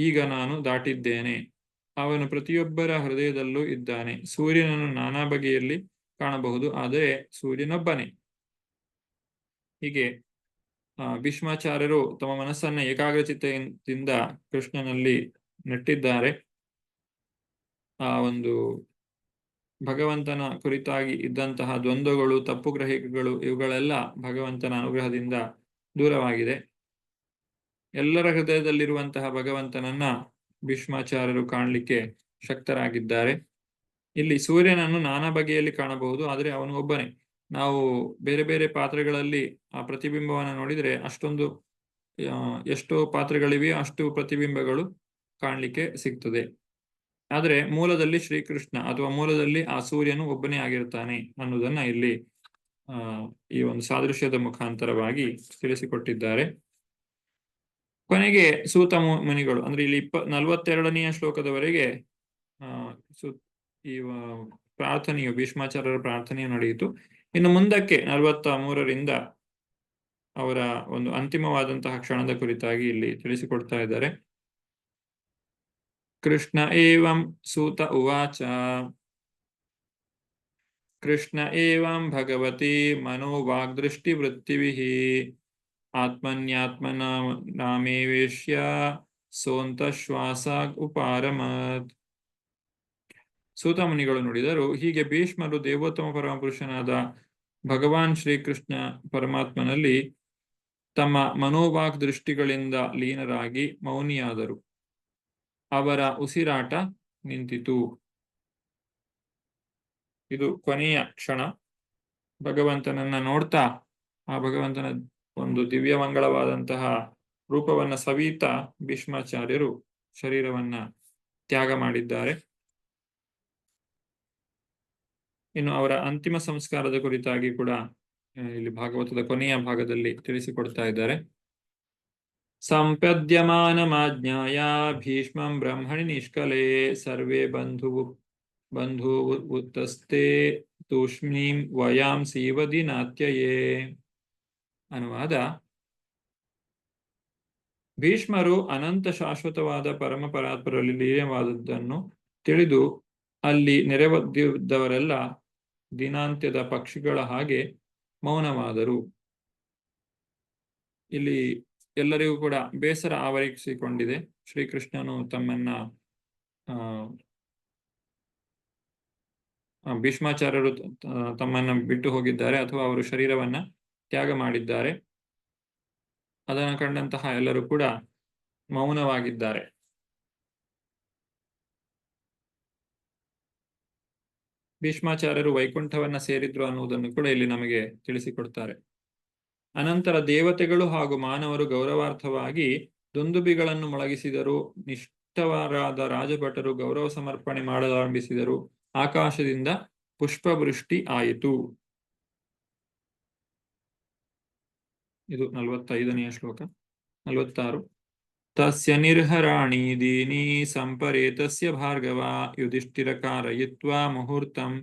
ಈಗ ನಾನು ದಾಟಿದ್ದೇನೆ. ಅವನು ಪ್ರತಿಯೊಬ್ಬರ ಹೃದಯದಲ್ಲೂ ಇದ್ದಾನೆ. ಸೂರ್ಯನನ್ನು ನಾನಾ ಬಗೆಯಲ್ಲಿ ಕಾಣಬಹುದು, ಆದರೆ ಸೂರ್ಯನೊಬ್ಬನೇ. ಹೀಗೆ ಭೀಷ್ಮಾಚಾರ್ಯರು ತಮ್ಮ ಮನಸ್ಸನ್ನ ಏಕಾಗ್ರಚಿತ್ತದಿಂದ ಕೃಷ್ಣನಲ್ಲಿ ನೆಟ್ಟಿದ್ದಾರೆ. ಆ ಒಂದು ಭಗವಂತನ ಕುರಿತಾಗಿ ಇದ್ದಂತಹ ದ್ವಂದ್ವಗಳು, ತಪ್ಪು ಗ್ರಹಿಕೆಗಳು ಇವುಗಳೆಲ್ಲ ಭಗವಂತನ ಅನುಗ್ರಹದಿಂದ ದೂರವಾಗಿದೆ. ಎಲ್ಲರ ಹೃದಯದಲ್ಲಿರುವಂತಹ ಭಗವಂತನನ್ನ ಭೀಷ್ಮಾಚಾರ್ಯರು ಕಾಣಲಿಕ್ಕೆ ಶಕ್ತರಾಗಿದ್ದಾರೆ. ಇಲ್ಲಿ ಸೂರ್ಯನನ್ನು ನಾನಾ ಬಗೆಯಲ್ಲಿ ಕಾಣಬಹುದು, ಆದರೆ ಅವನು ಒಬ್ಬನೇ. ನಾವು ಬೇರೆ ಬೇರೆ ಪಾತ್ರೆಗಳಲ್ಲಿ ಆ ಪ್ರತಿಬಿಂಬವನ್ನು ನೋಡಿದರೆ ಅಷ್ಟೊಂದು ಎಷ್ಟೋ ಪಾತ್ರೆಗಳಿವೆಯೋ ಅಷ್ಟು ಪ್ರತಿಬಿಂಬಗಳು ಕಾಣಲಿಕ್ಕೆ ಸಿಗ್ತದೆ. ಆದರೆ ಮೂಲದಲ್ಲಿ ಶ್ರೀಕೃಷ್ಣ ಅಥವಾ ಮೂಲದಲ್ಲಿ ಆ ಸೂರ್ಯನು ಒಬ್ಬನೇ ಆಗಿರ್ತಾನೆ ಅನ್ನೋದನ್ನ ಇಲ್ಲಿ ಈ ಒಂದು ಸಾದೃಶ್ಯದ ಮುಖಾಂತರವಾಗಿ ತಿಳಿಸಿಕೊಟ್ಟಿದ್ದಾರೆ. ಕೊನೆಗೆ ಸೂತ ಮುನಿಗಳು ಅಂದ್ರೆ ಇಲ್ಲಿ 42ನೆಯ ಶ್ಲೋಕದವರೆಗೆ ಈ ಪ್ರಾರ್ಥನೆಯು ಭೀಷ್ಮಾಚಾರ್ಯರ ಪ್ರಾರ್ಥನೆಯು ನಡೆಯಿತು. ಇನ್ನು ಮುಂದಕ್ಕೆ 43ರಿಂದ ಅವರ ಒಂದು ಅಂತಿಮವಾದಂತಹ ಕ್ಷಣದ ಕುರಿತಾಗಿ ಇಲ್ಲಿ ತಿಳಿಸಿಕೊಡ್ತಾ ಇದ್ದಾರೆ. ಕೃಷ್ಣ ಏವಂ ಸೂತ ಉವಾಚ ಕೃಷ್ಣ ಏವಂ ಭಗವತಿ ಮನೋವಾಗ್ದೃಷ್ಟಿವೃತ್ತಿಭಿಃ ಆತ್ಮನ್ಯಾತ್ಮನಾಮೇವೇಶ್ಯ ಸೋಂತಶ್ವಾಸ ಉಪಾರಮತ್. ಸೂತ ಮುನಿಗಳು ನುಡಿದರು, ಹೀಗೆ ಭೀಷ್ಮರು ದೇವೋತ್ತಮ ಪರಮಪುರುಷನಾದ ಭಗವಾನ್ ಶ್ರೀಕೃಷ್ಣ ಪರಮಾತ್ಮನಲ್ಲಿ ತಮ್ಮ ಮನೋವಾಗ್ ದೃಷ್ಟಿಗಳಿಂದ ಲೀನರಾಗಿ ಮೌನಿಯಾದರು. ಅವರ ಉಸಿರಾಟ ನಿಂತಿತು. ಇದು ಕೊನೆಯ ಕ್ಷಣ. ಭಗವಂತನನ್ನ ನೋಡ್ತಾ ಆ ಭಗವಂತನ ಒಂದು ದಿವ್ಯಮಂಗಳವಾದಂತಹ ರೂಪವನ್ನ ಸವಿತಾ ಭೀಷ್ಮಾಚಾರ್ಯರು ಶರೀರವನ್ನ ತ್ಯಾಗ ಮಾಡಿದ್ದಾರೆ. ಇನ್ನು ಅವರ ಅಂತಿಮ ಸಂಸ್ಕಾರದ ಕುರಿತಾಗಿ ಕೂಡ ಇಲ್ಲಿ ಭಾಗವತದ ಕೊನೆಯ ಭಾಗದಲ್ಲಿ ತಿಳಿಸಿಕೊಡ್ತಾ ಇದ್ದಾರೆ. ಸಂಪದ್ಯಮಾನಮಾಜ್ಞಾಯ ಭೀಷ್ಮಂ ಬ್ರಹ್ಮಣಿ ನಿಷ್ಕಲೆ ಸರ್ವೇ ಬಂಧುವುತ್ತಸ್ತೆ ತೂಷ್ಣೀಂ ವಯಾಂಸೀವ ದಿನಾತ್ಯಯೇ. ಅನುವಾದ: ಭೀಷ್ಮರು ಅನಂತ ಶಾಶ್ವತವಾದ ಪರಮ ಪರಾತ್ಪರಲ್ಲಿ ಲೀನವಾದದ್ದನ್ನು ತಿಳಿದು ಅಲ್ಲಿ ನೆರೆದಿದ್ದವರೆಲ್ಲ ದಿನಾಂತ್ಯದ ಪಕ್ಷಿಗಳ ಹಾಗೆ ಮೌನವಾದರು. ಇಲ್ಲಿ ಎಲ್ಲರಿಗೂ ಕೂಡ ಬೇಸರ ಆವರಿಸಿಕೊಂಡಿದೆ. ಶ್ರೀಕೃಷ್ಣನು ತಮ್ಮನ್ನ ಭೀಷ್ಮಾಚಾರ್ಯರು ತಮ್ಮನ್ನ ಬಿಟ್ಟು ಹೋಗಿದ್ದಾರೆ ಅಥವಾ ಅವರು ಶರೀರವನ್ನ ತ್ಯಾಗ ಮಾಡಿದ್ದಾರೆ. ಅದನ್ನು ಕಂಡಂತಹ ಎಲ್ಲರೂ ಕೂಡ ಮೌನವಾಗಿದ್ದಾರೆ. ಭೀಷ್ಮಾಚಾರ್ಯರು ವೈಕುಂಠವನ್ನ ಸೇರಿದ್ರು ಅನ್ನುವುದನ್ನು ಕೂಡ ಇಲ್ಲಿ ನಮಗೆ ತಿಳಿಸಿಕೊಡ್ತಾರೆ. ಅನಂತರ ದೇವತೆಗಳು ಹಾಗೂ ಮಾನವರು ಗೌರವಾರ್ಥವಾಗಿ ದುಂದುಬಿಗಳನ್ನು ಮೊಳಗಿಸಿದರು. ನಿಷ್ಠವರಾದ ರಾಜಭಟರು ಗೌರವ ಸಮರ್ಪಣೆ ಮಾಡಲಾರಂಭಿಸಿದರು. ಆಕಾಶದಿಂದ ಪುಷ್ಪವೃಷ್ಟಿ ಆಯಿತು. ಇದು 45ನೆಯ ಶ್ಲೋಕ. 46. ತಸ್ಯ ನಿರ್ಹರಾಣಿ ದೀನಿ ಸಂಪರೇತಸ್ಯ ಭಾರ್ಗವ ಯುಧಿಷ್ಠಿರ ಕಾರಯಿತ್ವಾ ಮುಹೂರ್ತಂ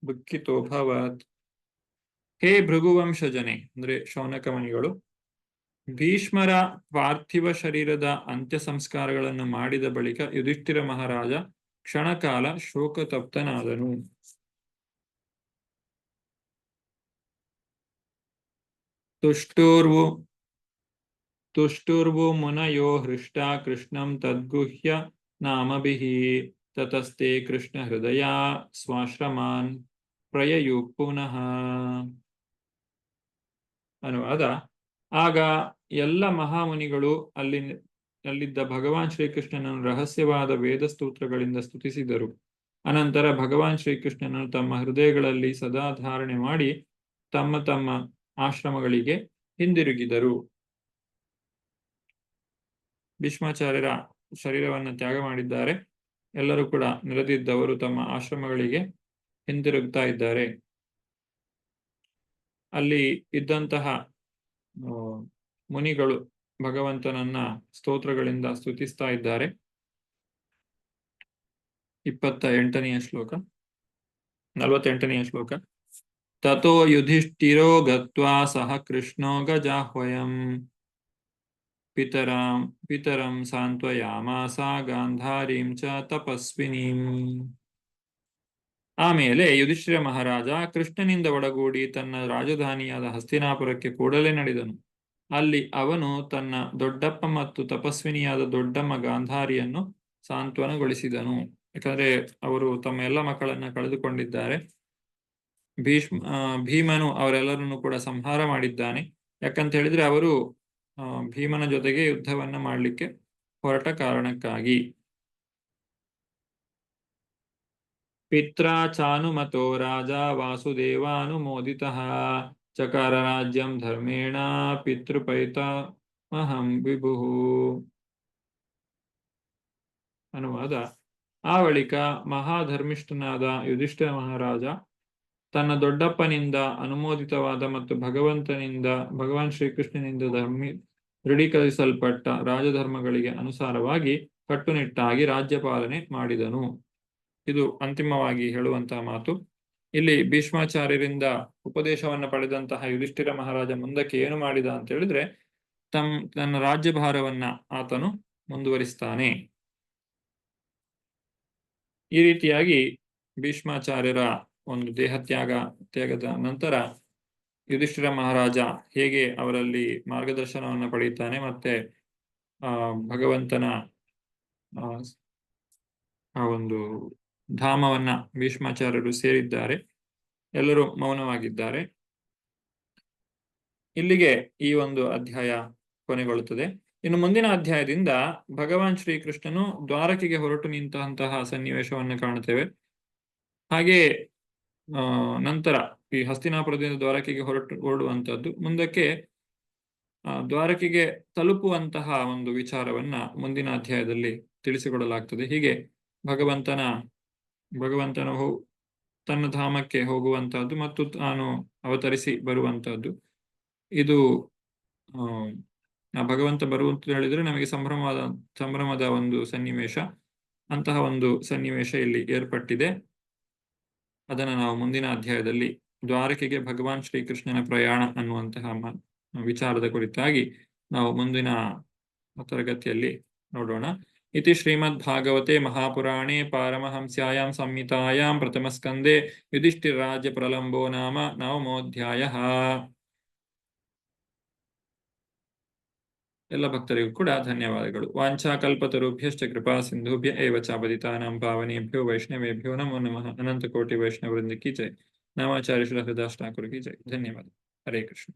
ದುಃಖಿತೋಭವತ್. ಹೇ ಭೃಗುವಂಶಜನೆ ಅಂದ್ರೆ ಶೌನಕ ಮುನಿಗಳು, ಭೀಷ್ಮರ ಪಾರ್ಥಿವ ಶರೀರದ ಅಂತ್ಯ ಸಂಸ್ಕಾರಗಳನ್ನು ಮಾಡಿದ ಬಳಿಕ ಯುಧಿಷ್ಠಿರ ಮಹಾರಾಜ ಕ್ಷಣಕಾಲ ಶೋಕತಪ್ತನಾದನು. ತುಷ್ಟುರ್ವು ಮುನಯೋ ಹೃಷ್ಟ ಕೃಷ್ಣಂ ತದ್ಗುಹ್ಯ ನಾಮಭಿಃ ತತಸ್ತೆ ಕೃಷ್ಣ ಹೃದಯ ಸ್ವಾಶ್ರಮಾನ್ ಪ್ರಯಯು ಪುನಃ. ಅನುವಾದ: ಆಗ ಎಲ್ಲ ಮಹಾಮುನಿಗಳು ಅಲ್ಲಿದ್ದ ಭಗವಾನ್ ಶ್ರೀಕೃಷ್ಣನನ್ನು ರಹಸ್ಯವಾದ ವೇದ ಸ್ತೋತ್ರಗಳಿಂದ ಸ್ತುತಿಸಿದರು. ಅನಂತರ ಭಗವಾನ್ ಶ್ರೀಕೃಷ್ಣನನ್ನು ತಮ್ಮ ಹೃದಯಗಳಲ್ಲಿ ಸದಾ ಧಾರಣೆ ಮಾಡಿ ತಮ್ಮ ತಮ್ಮ ಆಶ್ರಮಗಳಿಗೆ ಹಿಂದಿರುಗಿದರು. ಭೀಷ್ಮಾಚಾರ್ಯರ ಶರೀರವನ್ನು ತ್ಯಾಗ ಮಾಡಿದ್ದಾರೆ. ಎಲ್ಲರೂ ಕೂಡ ನೆರೆದಿದ್ದವರು ತಮ್ಮ ಆಶ್ರಮಗಳಿಗೆ ಹಿಂದಿರುಗ್ತಾ ಇದ್ದಾರೆ. ಅಲ್ಲಿ ಇದ್ದಂತಹ ಮುನಿಗಳು ಭಗವಂತನನ್ನ ಸ್ತೋತ್ರಗಳಿಂದ ಸ್ತುತಿಸ್ತಾ ಇದ್ದಾರೆ. 48ನೆಯ ಶ್ಲೋಕ. 48ನೆಯ ಶ್ಲೋಕ. ತತೋ ಯುಧಿಷ್ಠಿರೋ ಗತ್ವಾ ಸಹ ಕೃಷ್ಣೋ ಗಜಾಹ್ವಯಂ ಪಿತರಂ ಸಾಂತ್ವಯಾಮಾಸ ಗಾಂಧಾರೀಂ ಚ ತಪಸ್ವಿನೀಂ. ಆಮೇಲೆ ಯುಧಿಷ್ಠಿರ ಮಹಾರಾಜ ಕೃಷ್ಣನಿಂದ ಒಡಗೂಡಿ ತನ್ನ ರಾಜಧಾನಿಯಾದ ಹಸ್ತಿನಾಪುರಕ್ಕೆ ಕೂಡಲೇ ನಡೆದನು. ಅಲ್ಲಿ ಅವನು ತನ್ನ ದೊಡ್ಡಪ್ಪ ಮತ್ತು ತಪಸ್ವಿನಿಯಾದ ದೊಡ್ಡಮ್ಮ ಗಾಂಧಾರಿಯನ್ನು ಸಾಂತ್ವನಗೊಳಿಸಿದನು. ಯಾಕಂದ್ರೆ ಅವರು ತಮ್ಮ ಎಲ್ಲ ಮಕ್ಕಳನ್ನ ಕಳೆದುಕೊಂಡಿದ್ದಾರೆ. ಭೀಮನು ಅವರೆಲ್ಲರನ್ನು ಕೂಡ ಸಂಹಾರ ಮಾಡಿದ್ದಾನೆ. ಯಾಕಂತ ಹೇಳಿದ್ರೆ ಅವರು ಭೀಮನ ಜೊತೆಗೆ ಯುದ್ಧವನ್ನ ಮಾಡಲಿಕ್ಕೆ ಹೊರಟ ಕಾರಣಕ್ಕಾಗಿ. ಪಿತ್ರಾ ಚಾನುಮತೋ ರಾಜ ವಾಸುದೇವಾನುಮೋದಿತಃ ಚಕಾರ ರಾಜ್ಯಂ ಧರ್ಮೇಣ ಪಿತೃಪೈತಾಮಹಂ ವಿಭುಃ. ಅನುವಾದ: ಆ ಬಳಿಕ ಮಹಾಧರ್ಮಿಷ್ಠನಾದ ಯುಧಿಷ್ಠಿರ ಮಹಾರಾಜ ತನ್ನ ದೊಡ್ಡಪ್ಪನಿಂದ ಅನುಮೋದಿತವಾದ ಮತ್ತು ಭಗವಾನ್ ಶ್ರೀಕೃಷ್ಣನಿಂದ ದೃಢೀಕರಿಸಲ್ಪಟ್ಟ ರಾಜಧರ್ಮಗಳಿಗೆ ಅನುಸಾರವಾಗಿ ಕಟ್ಟುನಿಟ್ಟಾಗಿ ರಾಜ್ಯಪಾಲನೆ ಮಾಡಿದನು. ಇದು ಅಂತಿಮವಾಗಿ ಹೇಳುವಂತಹ ಮಾತು. ಇಲ್ಲಿ ಭೀಷ್ಮಾಚಾರ್ಯರಿಂದ ಉಪದೇಶವನ್ನು ಪಡೆದಂತಹ ಯುಧಿಷ್ಠಿರ ಮಹಾರಾಜ ಮುಂದಕ್ಕೆ ಏನು ಮಾಡಿದ ಅಂತ ಹೇಳಿದ್ರೆ, ತನ್ನ ರಾಜ್ಯಭಾರವನ್ನ ಆತನು ಮುಂದುವರಿಸ್ತಾನೆ. ಈ ರೀತಿಯಾಗಿ ಭೀಷ್ಮಾಚಾರ್ಯರ ಒಂದು ತ್ಯಾಗದ ನಂತರ ಯುಧಿಷ್ಠಿರ ಮಹಾರಾಜ ಹೇಗೆ ಅವರಲ್ಲಿ ಮಾರ್ಗದರ್ಶನವನ್ನು ಪಡೆಯುತ್ತಾನೆ, ಮತ್ತೆ ಭಗವಂತನ ಆ ಒಂದು ಧಾಮವನ್ನ ಭೀಷ್ಮಾಚಾರ್ಯರು ಸೇರಿದ್ದಾರೆ. ಎಲ್ಲರೂ ಮೌನವಾಗಿದ್ದಾರೆ. ಇಲ್ಲಿಗೆ ಈ ಒಂದು ಅಧ್ಯಾಯ ಕೊನೆಗೊಳ್ಳುತ್ತದೆ. ಇನ್ನು ಮುಂದಿನ ಅಧ್ಯಾಯದಿಂದ ಭಗವಾನ್ ಶ್ರೀಕೃಷ್ಣನು ದ್ವಾರಕೆಗೆ ಹೊರಟು ನಿಂತಹ ಸನ್ನಿವೇಶವನ್ನು ಕಾಣುತ್ತೇವೆ. ಹಾಗೆ ನಂತರ ಈ ಹಸ್ತಿನಾಪುರದಿಂದ ದ್ವಾರಕೆಗೆ ಹೊರಡುವಂತಹದ್ದು, ಮುಂದಕ್ಕೆ ದ್ವಾರಕೆಗೆ ತಲುಪುವಂತಹ ಒಂದು ವಿಚಾರವನ್ನ ಮುಂದಿನ ಅಧ್ಯಾಯದಲ್ಲಿ ತಿಳಿಸಿಕೊಡಲಾಗ್ತದೆ. ಹೀಗೆ ಭಗವಂತನು ತನ್ನ ಧಾಮಕ್ಕೆ ಹೋಗುವಂತಹದ್ದು ಮತ್ತು ತಾನು ಅವತರಿಸಿ ಬರುವಂತಹದ್ದು. ಇದು ಭಗವಂತ ಬರುವಂತ ಹೇಳಿದ್ರೆ ನಮಗೆ ಸಂಭ್ರಮದ ಒಂದು ಸನ್ನಿವೇಶ. ಅಂತಹ ಒಂದು ಸನ್ನಿವೇಶ ಇಲ್ಲಿ ಏರ್ಪಟ್ಟಿದೆ. ಅದನ್ನು ನಾವು ಮುಂದಿನ ಅಧ್ಯಾಯದಲ್ಲಿ ದ್ವಾರಕೆಗೆ ಭಗವಾನ್ ಶ್ರೀಕೃಷ್ಣನ ಪ್ರಯಾಣ ಅನ್ನುವಂತಹ ವಿಚಾರದ ಕುರಿತಾಗಿ ನಾವು ಮುಂದಿನ ತರಗತಿಯಲ್ಲಿ ನೋಡೋಣ. ಇತಿ ಶ್ರೀಮದ್ ಭಾಗವತೆ ಮಹಾಪುರಾಣೆ ಪಾರಮಹಂಸ್ಯಾಯಾಂ ಸಂಹಿತಾಯಾಂ ಪ್ರಥಮಸ್ಕಂದೆ ಯುಧಿಷ್ಠಿರ ರಾಜ್ಯ ಪ್ರಲಂಬೋ ನಾಮ ನವಮೋಧ್ಯಾಯಃ. ಎಲ್ಲ ಭಕ್ತರಿಗೂ ಕೂಡ ಧನ್ಯವಾದಗಳು. ವಾಂಛಾಕಲ್ಪತರುಭ್ಯಶ್ಚ ಕೃಪಾ ಸಿಂಧುಭ್ಯ ಏವ ಚ ಪತಿತಾನಾಂ ಪಾವನೇಭ್ಯೋ ವೈಷ್ಣವೇಭ್ಯೋ ನಮೋ ನಮಃ. ಅನಂತ ಕೋಟಿ ವೈಷ್ಣವವೃಂದ ಕಿ ಜೈ. ನಾಮಾಚಾರ್ಯ ಶ್ರೀ ಹರಿದಾಸ್ ಠಾಕುರ್ ಕಿ ಜೈ. ಧನ್ಯವಾದ. ಹರೇ ಕೃಷ್ಣ.